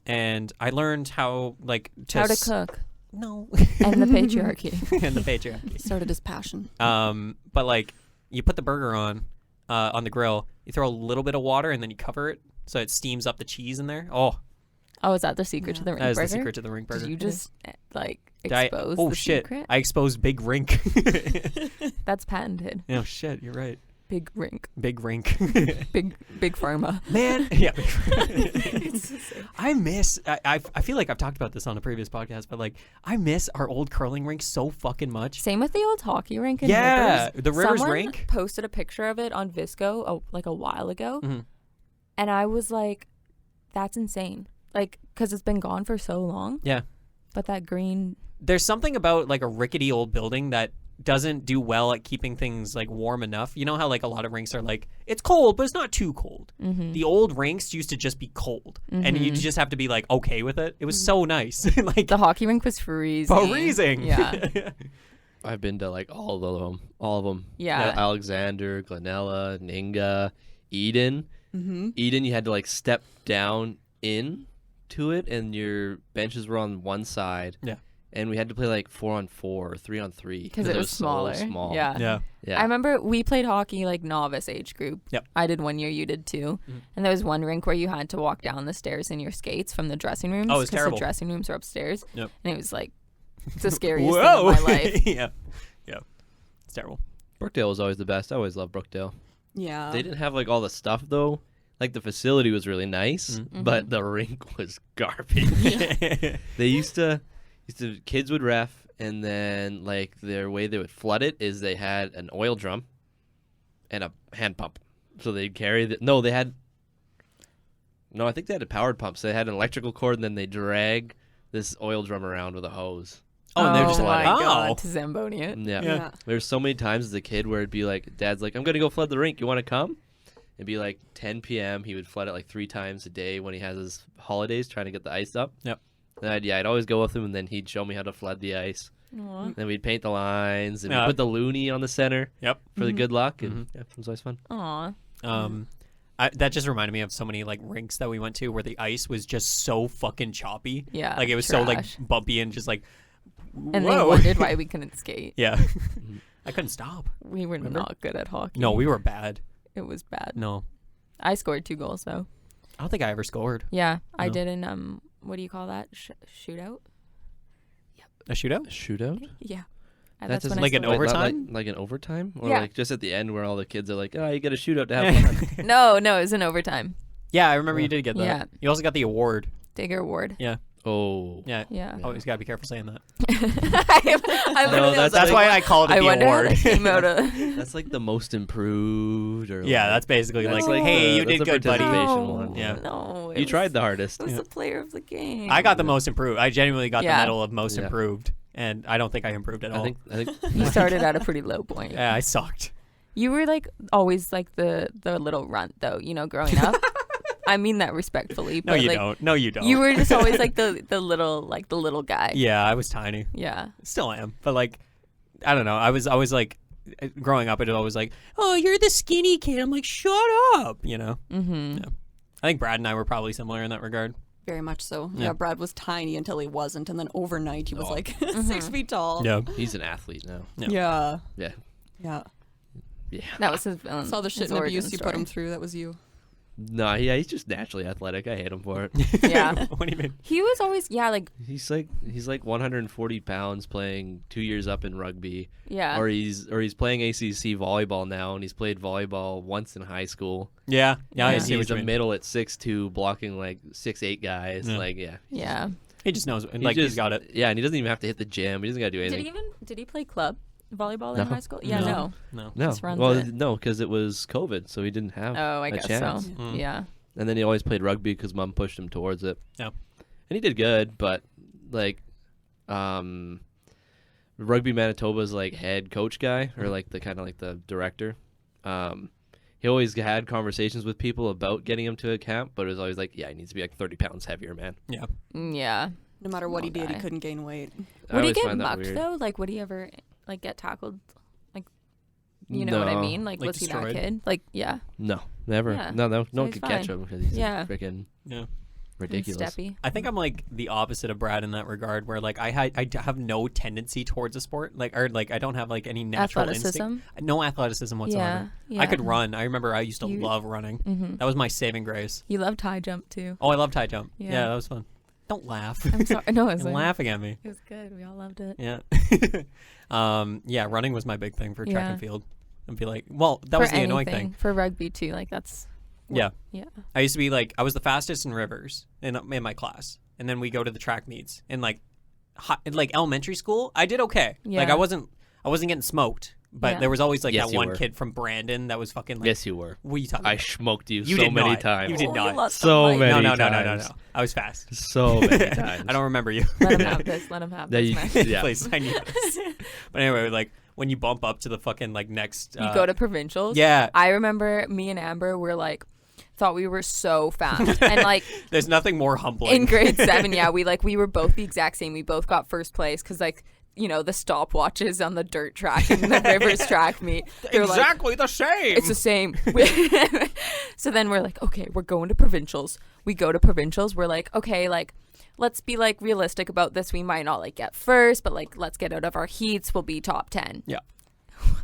And I learned how like How to cook. No. And the patriarchy. And the patriarchy. Started his passion. But like you put the burger on the grill, you throw a little bit of water and then you cover it so it steams up the cheese in there. Oh, Oh, is that the secret to Yeah. the ring that is burger? the secret to the ring burger. Did you just like Did I- expose oh the shit! secret? I exposed Big Rink. That's patented. Oh shit! You're right. Big rink. Big Rink. Big pharma. Man, yeah. I miss. I feel like I've talked about this on a previous podcast, but like I miss our old curling rink so fucking much. Same with the old hockey rink in Yeah, Rivers. the Rivers Someone rink. posted a picture of it on Visco like a while ago, Mhm. and I was like, "That's insane!" Like, because it's been gone for so long. Yeah. But that green. There's something about like a rickety old building that doesn't do well at keeping things like warm enough. You know how like a lot of rinks are like it's cold, but it's not too cold. Mm-hmm. The old rinks used to just be cold, and you just have to be like okay with it. It was so nice, like The hockey rink was freezing. freezing. Yeah. I've been to like all of them. Yeah. Alexander, Glenella, Ninga, Eden. Mm-hmm. Eden, you had to like step down in to it, and your benches were on one side. Yeah. And we had to play like 4-on-4 or 3-on-3 Because it was smaller. So small. Yeah. Yeah. I remember we played hockey like novice age group. Yep. I did 1 year, you did 2. And there was one rink where you had to walk down the stairs in your skates from the dressing rooms. Oh, it was terrible. The dressing rooms are upstairs. Yep. And it was like the scariest thing of my life. Yeah. It's terrible. Brookdale was always the best. I always loved Brookdale. Yeah. They didn't have like all the stuff though. Like the facility was really nice, but the rink was garbage. They used to kids would ref, and then like their way they would flood it is they had an oil drum and a hand pump. So they'd carry I think they had a powered pump. So they had an electrical cord, and then they drag this oil drum around with a hose. Oh, and they're just my like, God, to Zamboni it. Yeah. There's so many times as a kid where it'd be like, Dad's like, I'm going to go flood the rink. You want to come? It'd be like 10 p.m. He would flood it like 3 times a day when he has his holidays trying to get the ice up. Yep. And I'd always go with him, and then he'd show me how to flood the ice. Aw. Then we'd paint the lines, and Yeah. we'd put the loony on the center Yep. for the good luck. And it was always fun. Aw. That just reminded me of so many like rinks that we went to where the ice was just so fucking choppy. Yeah, Like it was so like trash. bumpy and just like. And they whoa. wondered why we couldn't skate. Yeah. I couldn't stop. We were not good at hockey. No, we were bad. It was bad. No. I scored 2 goals though. I don't think I ever scored. Yeah, I No. did in what do you call that? Shootout? A shootout? Shootout? Yeah. That's when I like an scored. overtime? Like an overtime? Or Yeah. like just at the end where all the kids are like, oh, you get a shootout to have fun. No, it was an overtime. Yeah, I remember you did get that. Yeah. You also got the award. Digger award. Yeah. Oh. Yeah. Yeah. Oh, you just gotta be careful saying that. I literally was That's like, why I called it I the wonder how award. that came out of. That's like the most improved or Yeah, like, that's basically that's like, hey, you that's did a good, buddy. participation No, one. Yeah. No. You tried the hardest. It was the player of the game. I got the most improved. I genuinely got the Yeah. medal of most Yeah. improved, and I don't think I improved at all. I think You started at a pretty low point. Yeah, I sucked. You were like always like the little runt though, growing up. I mean that respectfully. No, but you like, don't. No, you don't. You were just always like the little guy. Yeah, I was tiny. Yeah. Still am, but like, I don't know. I was always like, growing up, it was always like, oh, you're the skinny kid. I'm like, shut up. Mm-hmm. Yeah. I think Brad and I were probably similar in that regard. Very much so. Yeah. Yeah, Brad was tiny until he wasn't, and then overnight he was Oh. like 6 feet tall. Yeah. he's an athlete now. Yeah. Yeah. Yeah. Yeah. That was his. Saw the shit his and origin abuse you put story. him through. That was you. No, yeah, he's just naturally athletic. I hate him for it. Yeah. What do you mean? He was always like He's like 140 pounds playing 2 years up in rugby. yeah. Or he's playing ACC volleyball now, and he's played volleyball once in high school. Yeah. Yeah, I Yeah. see what He's you a mean. middle at 6'2", blocking like 6'8" guys. Yeah. Like yeah. Yeah. He just knows. Like, he's got it. Yeah, and he doesn't even have to hit the gym. He doesn't got to do anything. Did he play club volleyball No. in high school? Yeah. No. No. No. No, Just runs well, it. no, because it was COVID, so he didn't have Oh, I a guess chance. so. Mm. Yeah. And then he always played rugby because mom pushed him towards it. Yeah. And he did good, but like, Rugby Manitoba's like head coach guy or like the kind of like the director. He always had conversations with people about getting him to a camp, but it was always like, yeah, he needs to be like 30 pounds heavier, man. Yeah. Yeah. No matter what he Small did, he guy. couldn't gain weight. I Would he always get find that mucked weird. though? Like, would he ever like get tackled? Like, you know what I No. mean? Like, Like was he destroyed? that kid? Like, yeah. No, never. Yeah. No one he's could catch fine. him because he's Yeah. freaking Yeah. ridiculous. Steppy. I think I'm like the opposite of Brad in that regard, where like I have no tendency towards a sport, like or like I don't have like any natural Athleticism. instinct. No athleticism whatsoever. Yeah. I could run. I remember I used to You- love running. Mm-hmm. That was my saving grace. You loved high jump too. Oh, I loved high jump. Yeah. Yeah, that was fun. Don't laugh. I'm sorry. No, it was You're laughing at me. It was good. We all loved it. Yeah. Yeah, running was my big thing for track Yeah. and field. I'd be like, well, that For was the annoying anything. thing. For rugby too. Like that's. Yeah. Yeah. I used to be like, I was the fastest in rivers in my class, and then we go to the track meets in like elementary school. I did okay. Like Yeah. I wasn't getting smoked, but Yeah. there was always like Yes, that you one were. kid from Brandon that was fucking like, Yes, you were. what are you talking I about? smoked you, You so did many not. times. You did not. lost So some weight. many No. times. I was fast. So many times. I don't remember you. Let him have this. Let him have That this. you- man. Yeah. Please, I need this. But anyway, like when you bump up to the fucking like next. You go to provincials. Yeah. I remember me and Amber were like, thought we were so fast, and like There's nothing more humbling. in grade 7, yeah, we were both the exact same. We both got first place because like the stopwatches on the dirt track and the Rivers track meet. They're exactly the same. It's the same. So then we're like, okay, we're going to provincials. We go to provincials. We're like, okay, like, let's be like realistic about this. We might not like get first, but like, let's get out of our heats. We'll be top 10. Yeah.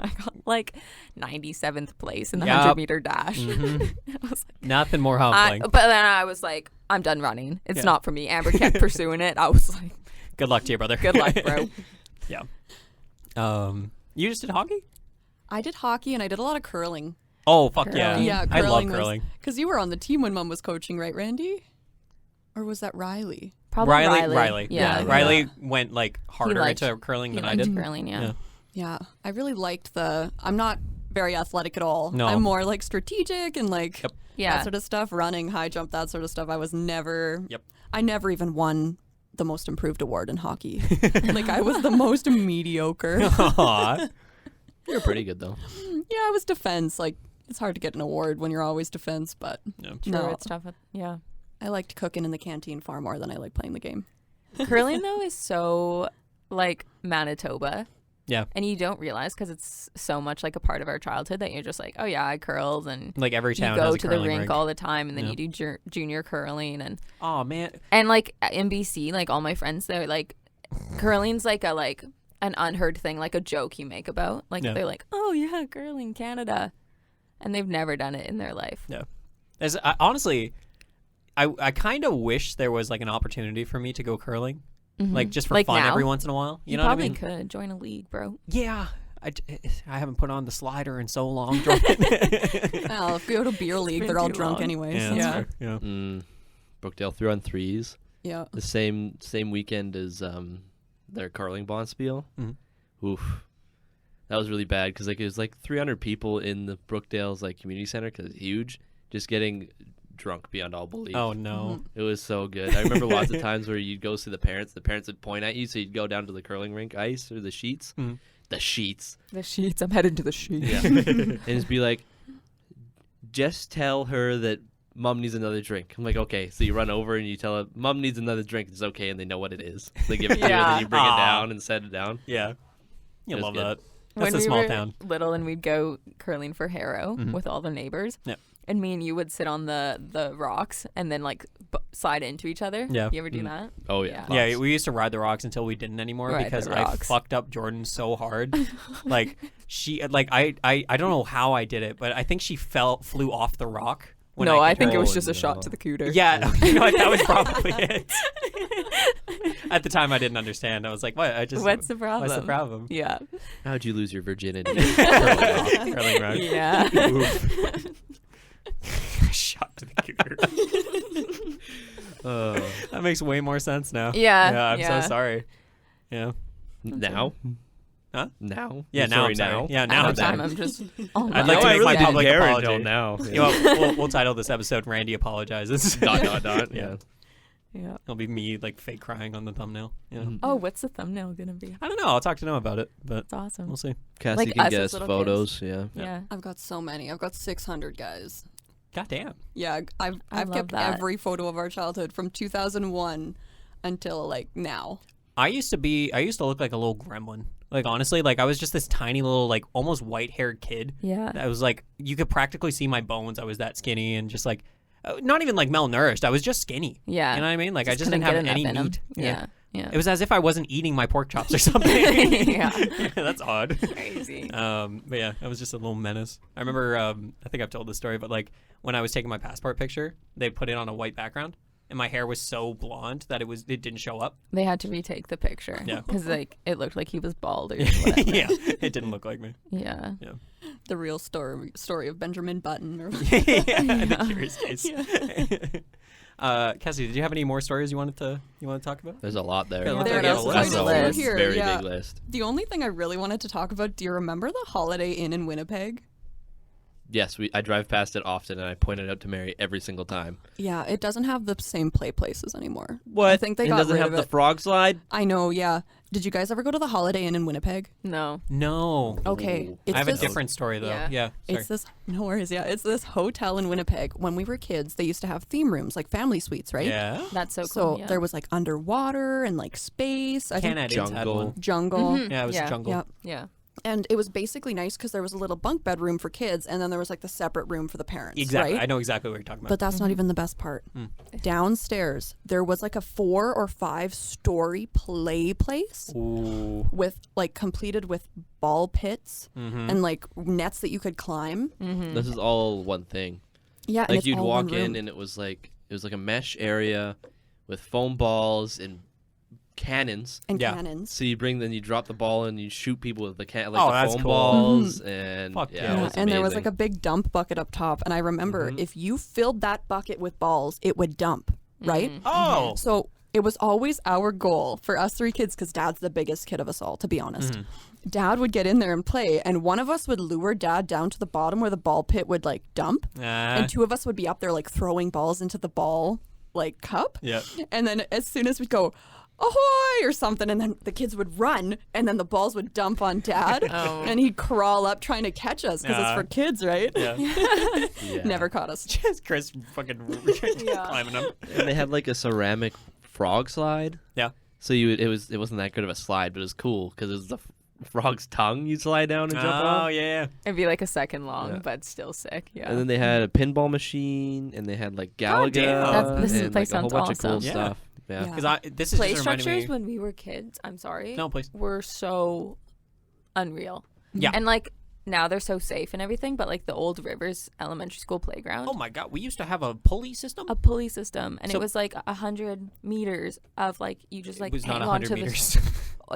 I got like 97th place in the 100-meter dash. Mm-hmm. I was like, Nothing more humbling. but then I was like, I'm done running. It's not for me. Amber kept pursuing it. I was like, Good luck to you, brother. good luck, bro. Yeah. You just did hockey? I did hockey and I did a lot of curling. Oh, fuck yeah. Curling. Yeah, I love curling curling. Because you were on the team when Mom was coaching, right, Randy? Or was that Riley? Probably Riley. Yeah. Riley went like harder liked- into curling He than I liked did. curling, yeah. Yeah, I really liked I'm not very athletic at all. No. I'm more like strategic and like Yep. Yeah. that sort of stuff, running, high jump, that sort of stuff. I was never, Yep. I never even won the most improved award in hockey. Like I was the most mediocre. Aw. You're pretty good though. Yeah, I was defense. Like it's hard to get an award when you're always defense, but True, no, it's tough. Yeah. I liked cooking in the canteen far more than I like playing the game. Curling, though, is so, like, Manitoba. Yeah. And you don't realize because it's so much like a part of our childhood that you're just like, oh, yeah, I curled. And Like every you town go has a to the curling rink all the time. And then Yeah. you do junior curling. Oh, man. And, like, in BC, like, all my friends, they're like, curling's like an unheard thing, like a joke you make about. Like, Yeah. they're like, oh, yeah, curling, Canada. And they've never done it in their life. Yeah. Honestly, I kind of wish there was like an opportunity for me to go curling. Like just for Like fun now? every once in a while. You know probably what I mean? could join a league, bro. Yeah. I haven't put on the slider in so long, Jordan. Well, if we go to beer league, been they're all too drunk long. anyways. Yeah, Yeah. that's fair. Yeah. Brookdale 3-on-3s. Yeah. The same weekend as their curling bonspiel. Oof, that was really bad because like it was like 300 people in the Brookdale's like community center because it's huge. Just getting drunk beyond all belief. Oh no. It was so good. I remember lots of times where you'd go see the parents would point at you, so you'd go down to the curling rink ice or the sheets. The sheets. The sheets. I'm heading to the sheets. Yeah. And just be like, just tell her that Mom needs another drink. I'm like, okay. So you run over and you tell her, Mom needs another drink. It's okay. And they know what it is. They give it to you and Yeah. then you bring Aw. it down and set it down. Yeah. You It was love good. that. That's When a we small were town. little and we'd go curling for Harrow with all the neighbors. Yeah. And me and you would sit on the rocks and then like slide into each other. Yeah. You ever do that? Oh, yeah. Yeah. Yeah, we used to ride the rocks until we didn't anymore Ride because the I rocks. fucked up Jordan so hard. Like I don't know how I did it, but I think she flew off the rock. When No, I kicked think her. it was Oh, just a shot no. to the cooter. Yeah, you know what, that was probably it. At the time, I didn't understand. I was like, "What? What's the problem? What's the problem?" Yeah. How'd you lose your virginity? Curling rock. Yeah. Shot to the cooter. Oh. That makes way more sense now. Yeah, Yeah, I'm yeah. so sorry. Yeah. Now? Huh? Now? Yeah, You're now sorry I'm sorry. now? Yeah, At now the I'm time, sorry. I'm just. Oh, I'd wow. like to I make really my didn't public care apology. until now. You know, we'll title this episode "Randy Apologizes." ... Yeah. Yeah. It'll be me like fake crying on the thumbnail. You know? Oh, what's the thumbnail gonna be? I don't know. I'll talk to Noah about it, but It's awesome. we'll see. Cassie Like can us get as us little photos. Yeah. Yeah. I've got so many. I've got 600 guys. God damn. Yeah, I've love kept that. every photo of our childhood from 2001 until like now. I used to look like a little gremlin. Like honestly, like I was just this tiny little like almost white-haired kid. Yeah. I was like, you could practically see my bones. I was that skinny and just like, not even like malnourished. I was just skinny. Yeah. You know what I mean? Like I just couldn't didn't have get any enough in 'em. meat. Yeah. Yeah. It was as if I wasn't eating my pork chops or something. Yeah. That's odd. Crazy. But yeah, I was just a little menace. I remember, I think I've told this story, but like when I was taking my passport picture, they put it on a white background, and my hair was so blonde that it didn't show up. They had to retake the picture. Yeah. Because like it looked like he was bald or whatever. Yeah, it didn't look like me. Yeah. Yeah, The real story of Benjamin Button. Or yeah, the curious case. Cassie, did you have any more stories you wanted to talk about? There's a lot there. Yeah, let's There look at is the quite list. a List. few here. Very yeah. big list. The only thing I really wanted to talk about, do you remember the Holiday Inn in Winnipeg? Yes, I drive past it often, and I point it out to Mary every single time. Yeah, it doesn't have the same play places anymore. What? I think they it got doesn't rid have of the it. frog slide. I know, yeah. Did you guys ever go to the Holiday Inn in Winnipeg? No. No. Okay. Ooh. It's I have a this- different story though. Yeah. Yeah. Sorry. It's this, no worries, yeah. It's this hotel in Winnipeg. When we were kids, they used to have theme rooms, like family suites, right? Yeah. That's so So cool. Yeah. there was like underwater and like space. I think Canadians had one. jungle. Mhm. Yeah, it was Yeah. jungle. Yeah. Yeah. And it was basically nice because there was a little bunk bed room for kids, and then there was like the separate room for the parents. Exactly. Right? I know exactly what you're talking about. But that's not even the best part. Downstairs, there was like a 4 or 5 story play place Ooh. with like completed with ball pits Mm-hmm. and like nets that you could climb. This is all one thing. Yeah, and Like it's you'd all walk one in room. and it was like a mesh area with foam balls and cannons. and Yeah. cannons. So you drop the ball and you shoot people with the Oh, the that's foam cool. balls and Fuck yeah, yeah. it Yeah, was and there was amazing. like a big dump bucket up top, and I remember if you filled that bucket with balls, it would dump, right? Oh. So it was always our goal for us 3 kids, because Dad's the biggest kid of us all, to be honest. Dad would get in there and play, and one of us would lure Dad down to the bottom where the ball pit would like dump, and 2 of us would be up there like throwing balls into the ball like cup. Yep. And then as soon as we'd go, ahoy, or something, and then the kids would run, and then the balls would dump on Dad, Oh. and he'd crawl up trying to catch us because it's for kids, right? Yeah. Yeah. Never caught us. Just Chris fucking climbing up. And they had like a ceramic frog slide. Yeah. So it wasn't that good of a slide, but it was cool because it was the frog's tongue you slide down and jump Oh off. yeah. It'd be like a second long, Yeah. but still sick. Yeah. And then they had a pinball machine, and they had like Galaga, damn. This and place like a whole sounds bunch of cool awesome. Yeah. stuff. Yeah. Yeah. Because this is Play just reminding structures me. when we were kids, I'm sorry, No, please. were so unreal. Yeah. And like now they're so safe and everything, but like the old Rivers Elementary School playground, Oh my god, we used to have a pulley system. a pulley system, and So- it was like 100 meters of like you just like it was not hang 100 onto meters.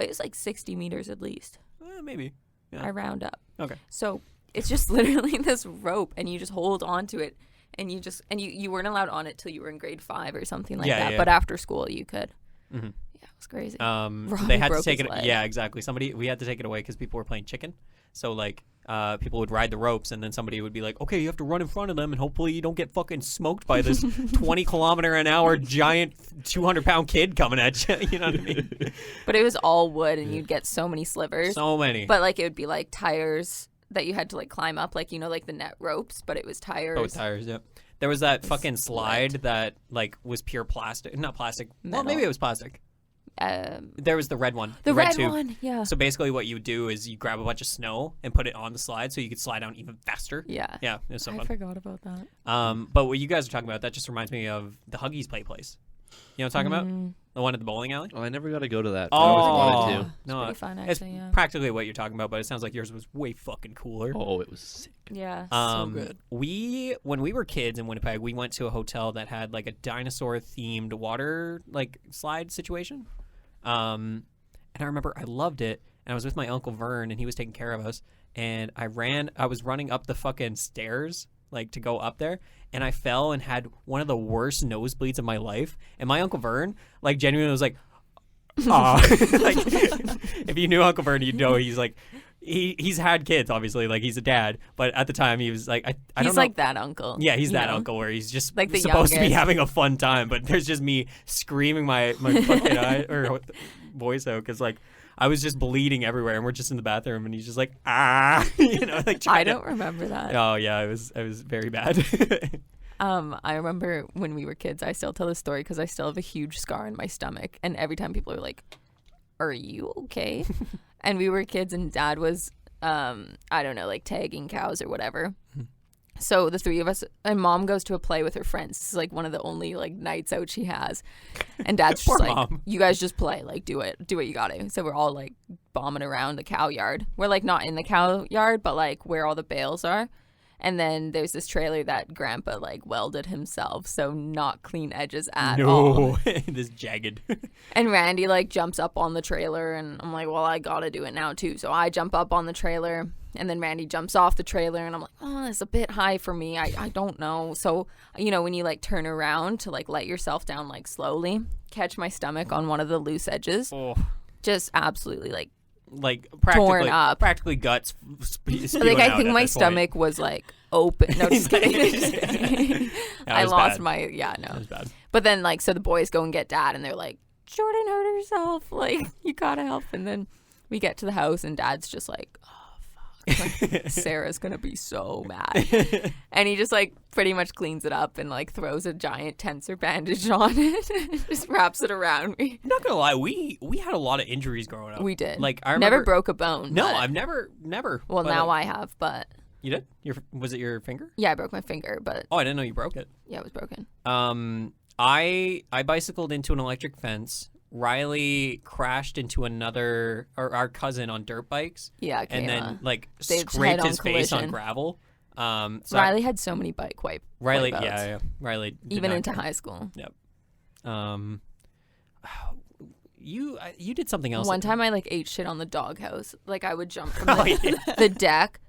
it was like 60 meters at least. Maybe. Yeah. I round up. Okay. So it's just literally this rope, and you just hold on to it, and you weren't allowed on it till you were in grade 5 or something like Yeah, that. yeah. But after school, you could. Mhm. Yeah, it was crazy. They Robbie had to broke take his it. leg. Yeah, exactly. We had to take it away because people were playing chicken. So like, people would ride the ropes, and then somebody would be like, "Okay, you have to run in front of them, and hopefully you don't get fucking smoked by this 20-kilometer-an-hour giant 200-pound kid coming at you." You know what I mean? But it was all wood, and you'd get so many slivers. So many. But like it would be like tires that you had to like climb up, like like the net ropes, but it was tires. Oh, tires. Yep. There was that fucking slide that like was pure plastic, not plastic. Well, Metal. maybe it was plastic. There was the red one. The red tube. one, yeah. So basically, what you would do is you grab a bunch of snow and put it on the slide, so you could slide down even faster. Yeah. Yeah, it was so I fun. forgot about that. But what you guys are talking about, that just reminds me of the Huggies play place. You know what I'm talking about? The one at the bowling alley? Oh, I never got to go to that. I always wanted to. No, pretty fun, it's actually, yeah. practically what you're talking about, but it sounds like yours was way fucking cooler. Oh, it was sick. Yeah. good. When we were kids in Winnipeg, we went to a hotel that had like a dinosaur themed water like slide situation. And I remember I loved it, and I was with my Uncle Vern, and he was taking care of us, and I was running up the fucking stairs like to go up there, and I fell and had one of the worst nosebleeds of my life. And my Uncle Vern like genuinely was like, "Aw." Like, if you knew Uncle Vern, you'd know he's like he's had kids, obviously, like he's a dad, but at the time he was like I don't He's know. like that uncle. Yeah, he's you that know? uncle where he's just Like the supposed to be youngest. having a fun time, but there's just me screaming my fucking eye or voice out because like I was just bleeding everywhere, and we're just in the bathroom, and he's just like you know, like I trying to- don't remember that. Oh yeah, it was very bad. I remember when we were kids, I still tell this story because I still have a huge scar in my stomach. And every time people are like, "Are you okay?" And we were kids, and Dad was, I don't know, like tagging cows or whatever. So the 3 of us, and Mom goes to a play with her friends. This is like one of the only like nights out she has. And Dad's Poor just like, Mom. "You guys just play, like do what you gotta." So we're all like bombing around the cow yard. We're like not in the cow yard, but like where all the bales are. And then there's this trailer that Grandpa like welded himself, so not clean edges at all. No, this jagged. And Randy like jumps up on the trailer, and I'm like, well, I gotta do it now too. So I jump up on the trailer, and then Randy jumps off the trailer, and I'm like, oh, it's a bit high for me. I don't know. So when you like turn around to like let yourself down like slowly, catch my stomach on one of the loose edges, Oh, just absolutely like practically up. practically guts. Spewing like I out think at my this point. stomach was like open. No, just kidding. Just kidding. That I was lost bad. my That was bad. But then like so the boys go and get Dad, and they're like Jordan hurt herself. Like, you gotta help. And then we get to the house, and Dad's just like, oh, fuck. Like, Sarah's gonna be so mad. And he just, like, pretty much cleans it up and, like, throws a giant tensor bandage on it and just wraps it around me. I'm not gonna lie, we had a lot of injuries growing up. We did. Like, I remember, never broke a bone. No, but- I've never. Well, but, now like, I have, but You did? Was it your finger? yeah, I broke my finger, but Oh, I didn't know you broke it. yeah, it was broken. I bicycled into an electric fence. Riley crashed into our cousin on dirt bikes. Yeah, And then Kayla. like They had scraped head-on his face on collision. gravel. So Riley had so many bike Riley, wipeouts. yeah. Riley did Even not into care. high school. Yep. You did something else. One time I like ate shit on the doghouse. Like I would jump from Oh, the, yeah. the deck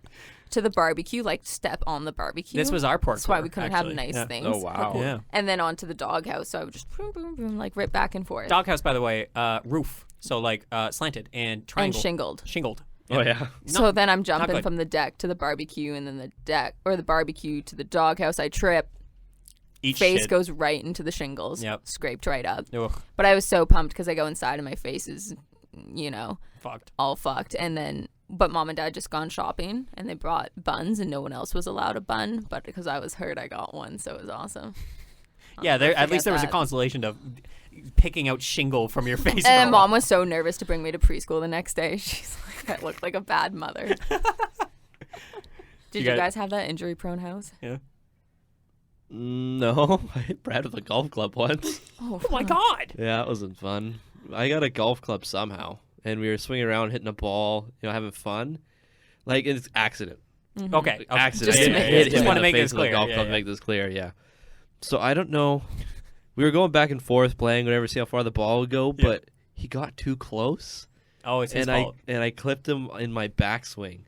to the barbecue, like step on the barbecue. This was our parkour. That's why we couldn't actually. have nice Yeah. things. Oh, wow. Yeah. And then onto the doghouse, so I would just boom, boom, boom, like rip back and forth. Doghouse, by the way, roof. So like slanted and triangle. and shingled. Shingled. Oh yeah. So then I'm jumping good. from the deck to the barbecue, and then the deck or the barbecue to the doghouse. I trip. Eat Face shit. goes right into the shingles. Yep. Scraped right up. Ugh, But I was so pumped because I go inside and my face is, fucked. all fucked. And then, but Mom and Dad just gone shopping and they brought buns and no one else was allowed a bun. But because I was hurt, I got one. So it was awesome. Yeah, never at least forget there was a that. consolation of picking out shingle from your face. And Mom was so nervous to bring me to preschool the next day. She's like, I looked like a bad mother. Did you guys have that injury prone house? Yeah. No, I hit Brad with a golf club once. Oh, Oh my god. Yeah, that wasn't fun. I got a golf club somehow, and we were swinging around, hitting a ball, having fun. Like, it's accident. Okay. Accident. Just to I make- hit just him wanna in the make face this with a clear. golf Yeah, club, yeah. make this clear, yeah. So I don't know. We were going back and forth playing, whatever, see how far the ball would go, Yeah. but he got too close, Oh, it's his and fault. I clipped him in my backswing.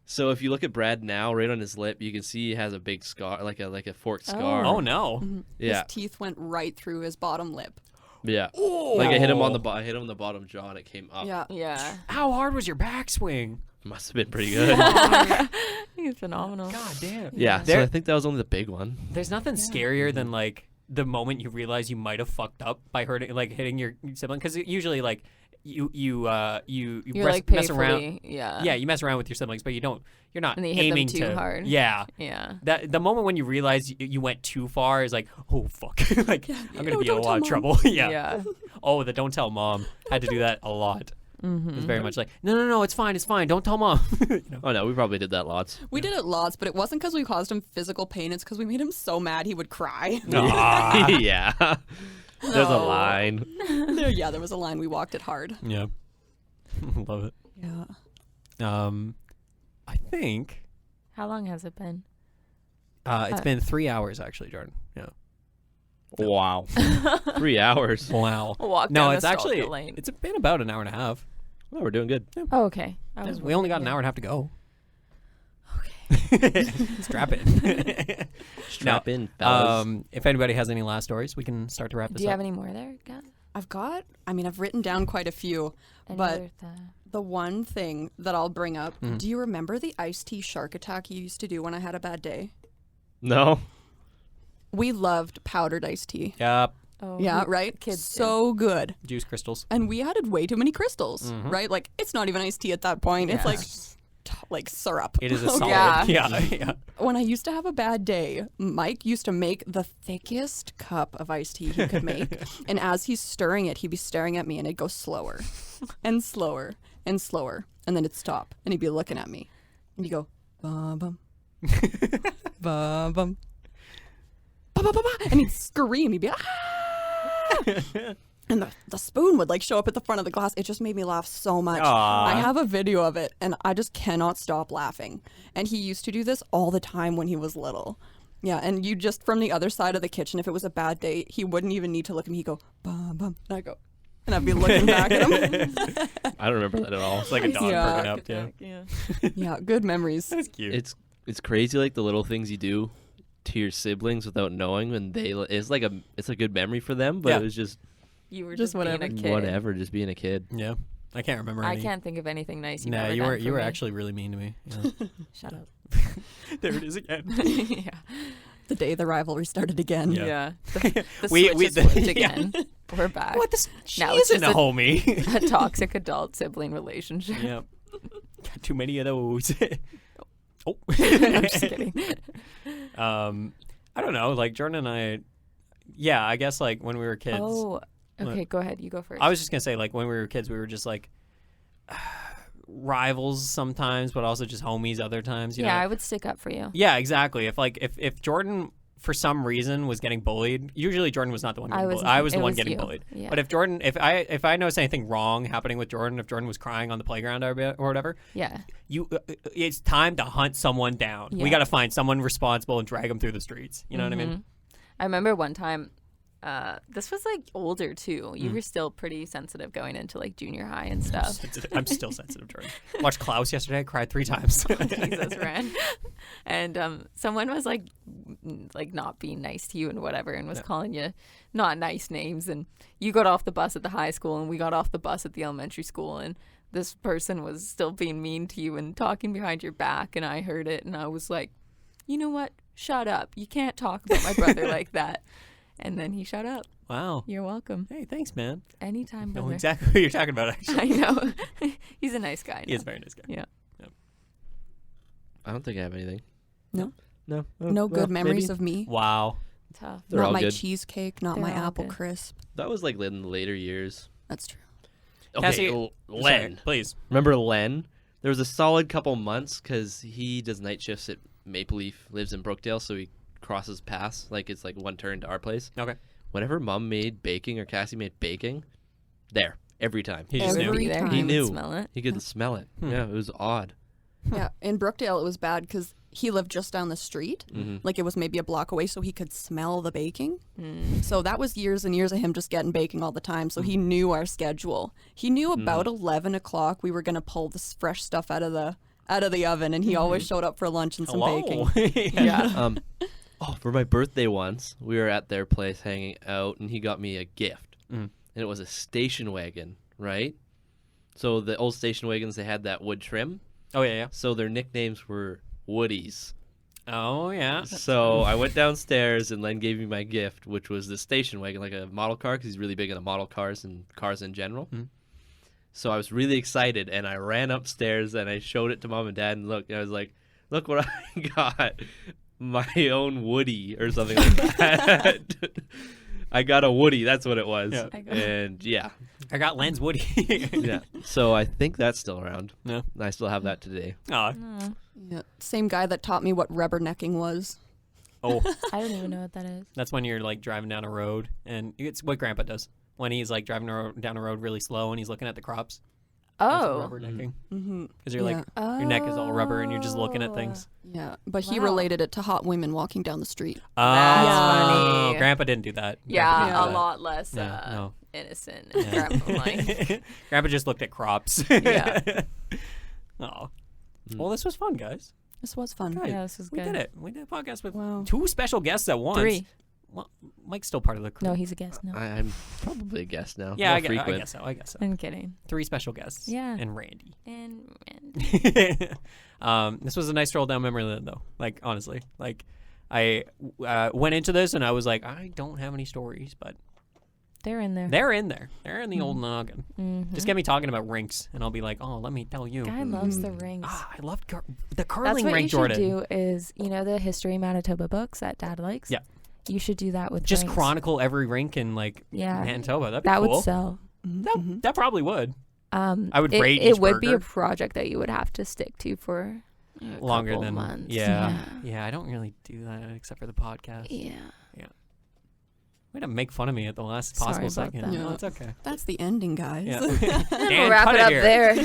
So if you look at Brad now, right on his lip, you can see he has a big scar, like a forked scar. Oh no. Yeah, His teeth went right through his bottom lip. yeah. Oh. Like I hit him on the hit him in the bottom jaw, and it came up. Yeah. Yeah. How hard was your backswing? Must have been pretty good. He's phenomenal. God damn. Yeah, so There- I think that was only the big one. There's nothing scarier than like the moment you realize you might have fucked up by hitting your sibling, because usually like you You're like mess around. playfully, yeah. Yeah, you mess around with your siblings, but you're not And you hit them aiming too to hard. Yeah. Yeah. That the moment when you realize you went too far is like, oh fuck, like I'm gonna No, be in a don't lot of tell trouble. yeah. Yeah. Oh, the don't tell mom. Had to do that a lot. Mm-hmm. It was very much like, no, it's fine, don't tell mom. Oh no, we probably did that lots. We did it lots, but it wasn't because we caused him physical pain. It's because we made him so mad he would cry. Yeah. There's a No. line. There was a line. We walked it hard. Yeah. Love it. Yeah. I think How long has it been? it's been 3 hours actually, Jordan. Yeah. Wow. 3 hours. Wow. Walk No, down it's Nostalgia actually Lane. it's been about an hour and a half. Well, we're doing good. Oh, okay. I was We only got an wondering, hour and a half to go. Okay. Strap it. Strap in, fellas. If anybody has any last stories, we can start to wrap this Do you up. have any more there, Kat? I've written down quite a few, Any but other the one thing that I'll bring up, Mm. do you remember the iced tea shark attack you used to do when I had a bad day? No. We loved powdered iced tea. Yep. Oh, Yeah, right? kids so good. Juice crystals. And we added way too many crystals, Mhm. right? Like, it's not even iced tea at that point. It's Yeah. like syrup. It is a Okay. solid. Yeah. Yeah. When I used to have a bad day, Mike used to make the thickest cup of iced tea he could make. And as he's stirring it, he'd be staring at me and it'd go slower and slower and slower. And then it'd stop and he'd be looking at me. And he'd go, bum, bum, bum, bum, ba, ba, ba, ba. And he'd scream. He'd be, ah! And the spoon would like show up at the front of the glass. It just made me laugh so much. Aw. I have a video of it and I just cannot stop laughing. And he used to do this all the time when he was little. Yeah, and you just from the other side of the kitchen, if it was a bad day, he wouldn't even need to look at me. He'd go, bum, bum. And I go, and I'd be looking back at him. I don't remember that at all. It's like a dog Yeah. perking up. Yeah. Yeah. Yeah, good memories. That's cute. It's crazy, like the little things you do to your siblings without knowing, and it's a good memory for them, but Yeah. it was just You were Just just being whatever. a kid. whatever, just being a kid. Yeah. I can't remember I any. can't think of anything nice you've No, ever you done were for you were me. actually really mean to me. Yeah. Shut up. There it is again. yeah. The day the rivalry started again. Yeah. Yeah. The We- switch we- is flipped yeah. again. We're back. What this? She Now it's isn't a just homie. a toxic adult sibling relationship. Yep. Got too many of those. Oh. I'm just kidding. I don't know. Like Jordan and I, yeah, I guess like when we were kids. Oh, okay. Go ahead. You go first. I was just gonna say like when we were kids, we were just like rivals sometimes, but also just homies other times. You know? I would stick up for you. Yeah, exactly. If Jordan for some reason was getting bullied, usually Jordan was not the one getting bullied. I was the one getting bullied. Yeah. But if I noticed anything wrong happening with Jordan, if Jordan was crying on the playground or whatever, yeah, it's time to hunt someone down. Yeah. We got to find someone responsible and drag them through the streets. You know what I mean? I remember one time. This was like older too. You were still pretty sensitive going into like junior high and stuff. I'm still sensitive, Jordan. Watched Klaus yesterday. I cried 3 times. Jesus, Ren. And someone was like not being nice to you and whatever, and was calling you not nice names. And you got off the bus at the high school, and we got off the bus at the elementary school, and this person was still being mean to you and talking behind your back. And I heard it, and I was like, you know what? Shut up. You can't talk about my brother like that. And then he shut up. Wow. You're welcome. Hey, thanks, man. Anytime, I know brother. exactly what you're talking about, actually. I know. He's a nice guy. He is a very nice guy. Yeah. I don't think I have anything. No. No. No good memories of me. Wow. Tough. They're not all my good. cheesecake, not They're my all apple good. crisp. That was like in the later years. That's true. Okay, Cassie, Len. Sorry, please. Remember Len? There was a solid couple months because he does night shifts at Maple Leaf, lives in Brookdale, so he crosses paths. Like it's like one turn to our place. Okay. Whenever Mom made baking or Cassie made baking, there every time. He just knew. Every There, time. He you would knew. Smell it. He could smell it. Yeah, it was odd. Yeah, in Brookdale it was bad because he lived just down the street. Mm-hmm. Like it was maybe a block away, so he could smell the baking. So that was years and years of him just getting baking all the time. So he knew our schedule. He knew about 11 o'clock we were gonna pull this fresh stuff out of the oven, and he always showed up for lunch and some Hello. baking. Yeah. For my birthday once, we were at their place hanging out, and he got me a gift. Mm. And it was a station wagon, right? So the old station wagons, they had that wood trim. Oh, yeah. So their nicknames were Woodies. Oh, yeah. So I went downstairs, and Len gave me my gift, which was the station wagon, like a model car, because he's really big into model cars and cars in general. Mm. So I was really excited, and I ran upstairs, and I showed it to Mom and Dad, and I was like, look what I got. My own Woody or something like that. I got a Woody. That's what it was. Yeah. And yeah. I got Len's Woody. Yeah. So I think that's still around. No. I still have that today. Oh. Yeah, same guy that taught me what rubbernecking was. Oh. I don't even know what that is. That's when you're like driving down a road, and it's what Grandpa does when he's like driving down a road really slow and he's looking at the crops. Oh. Rubbernecking. Mm-hmm. Because you're like, your neck is all rubber and you're just looking at things. Yeah, but he Wow. related it to hot women walking down the street. That's Oh, funny. Grandpa didn't do that. Yeah, Grandpa didn't a do that. lot less Yeah, no. innocent. Yeah. Grandpa, like, Grandpa just looked at crops. Yeah. Oh. Well, this was fun, guys. This was fun. Guys, yeah, this is we good. did it. We did a podcast with Wow. 2 special guests at once. 3. Well, Mike's still part of the crew. No, he's a guest. No, I'm probably a guest now. yeah, More I frequent. guess so. I guess so. I'm kidding. 3 special guests. Yeah. And Randy. And This was a nice stroll down memory lane, though. Like, honestly. Like, I went into this and I was like, I don't have any stories, but they're in there. they're in there. They're in the old noggin. Mhm. Just get me talking about rinks, and I'll be like, oh, let me tell you. Guy loves the rings. I love the That's curling what rink, you Jordan. should do. Is the History Manitoba books that Dad likes? Yeah. You should do that with Just rings. chronicle every rink in like Yeah. Manitoba. That'd be That cool. would sell. That probably would. I would it, rate it each would be a burger. project that you would have to stick to for a Longer couple than months. Yeah. I don't really do that except for the podcast. Yeah. Way to make fun of me at the last Sorry possible about second. that. No, it's okay. That's the ending, guys. Yeah. We'll Dan, wrap cut it up here. there.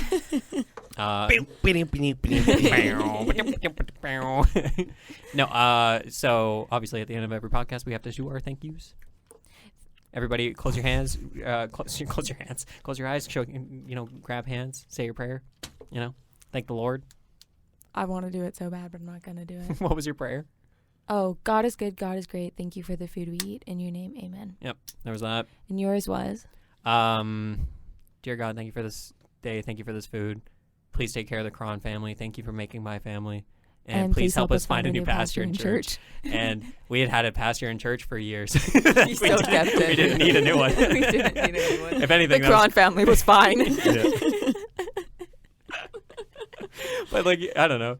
No, so obviously at the end of every podcast we have to do our thank yous. Everybody close your hands, close your hands, close your eyes, show, grab hands, say your prayer, thank the Lord. I want to do it so bad, but I'm not going to do it. What was your prayer? Oh, God is good. God is great. Thank you for the food we eat. In your name, amen. Yep, there was that. And yours was? Dear God, thank you for this day. Thank you for this food. Please take care of the Cron family. Thank you for making my family. And please help us find a new pastor in church. And we had a pastor in church for years. You still kept it. We didn't need a new one. We didn't need a new one. If anything, the Cron family was fine. But like, I don't know.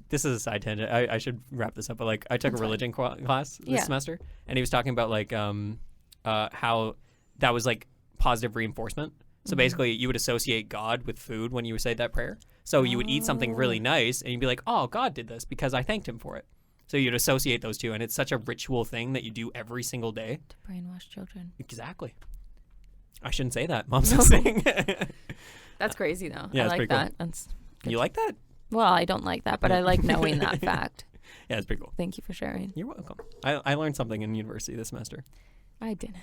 This is a side tangent. I should wrap this up. But like, I took a religion class this semester, and he was talking about like how that was like positive reinforcement. So basically, you would associate God with food when you would say that prayer. So you would eat something really nice, and you'd be like, "Oh, God did this because I thanked Him for it." So you'd associate those two, and it's such a ritual thing that you do every single day. To brainwash children. Exactly. I shouldn't say that. Mom's listening. That's crazy, though. Yeah, I it's like pretty cool. that. That's You like that? well, I don't like that, but I like knowing that fact. Yeah, it's pretty cool. Thank you for sharing. You're welcome. I learned something in university this semester. I didn't.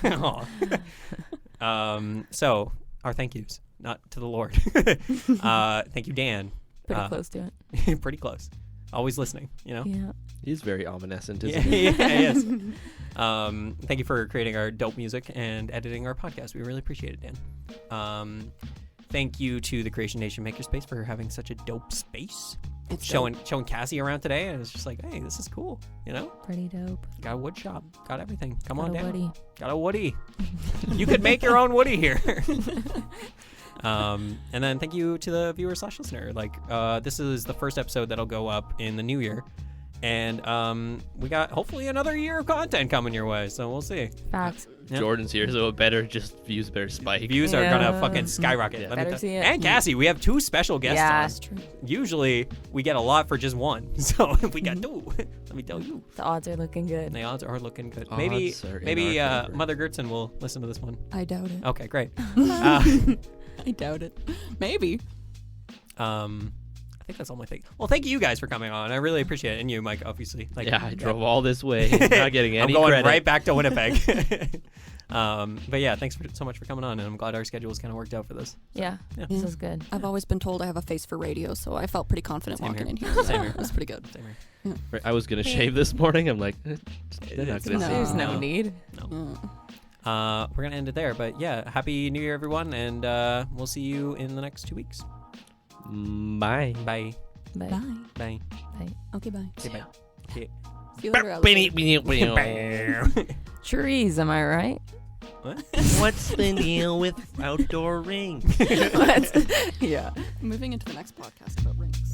Aw. So our thank yous, not to the Lord. Thank you, Dan. Pretty close to it. Pretty close. Always listening, you know? Yeah. He's very omniscient, Yeah, isn't he? he is. Thank you for creating our dope music and editing our podcast. We really appreciate it, Dan. Thank you to the Creation Nation Makerspace for having such a dope space. It's showing Cassey around today, and it's just like, hey, this is cool, you know? Pretty dope. Got a wood shop, got everything. Come Got on a down. Woody. Got a Woody. You could make your own Woody here. And then thank you to the viewer/listener. Like, this is the first episode that'll go up in the new year. And we got hopefully another year of content coming your way, so we'll see. Facts. Yep. Jordan's here, so views better spike. Views are gonna Yeah. fucking skyrocket. Yeah. Let me Better tell- see it. And Cassey, we have 2 special guests Yeah. on. That's true. Usually we get a lot for just one, so if we got 2, let me tell you, The odds are looking good. the odds are looking good. Odds are in Maybe our favor. Mother Goertzen will listen to this one. I doubt it. Okay, great. I doubt it. Maybe. I think that's all my thing. Well, thank you guys for coming on. I really appreciate it, and you, Mike, obviously. Like, Yeah, I drove all this way, not getting any I'm going credit. right back to Winnipeg. But yeah, thanks so much for coming on, and I'm glad our schedules kind of worked out for this. Yeah. Yeah. This is good. I've always been told I have a face for radio, so I felt pretty confident Same walking here. in here. Same here. It was pretty good. Same here. Right, I was gonna shave this morning. I'm like, they're not gonna No. see. There's me. no need. We're gonna end it there, but yeah, happy New Year, everyone, and we'll see you in the next 2 weeks. Bye. Bye. Bye. Bye. Bye. Bye. Okay, bye. Okay, bye. Okay. See you later, alligator. Trees, am I right? What? What's the deal with outdoor rings? What? Yeah. Moving into the next podcast about rings.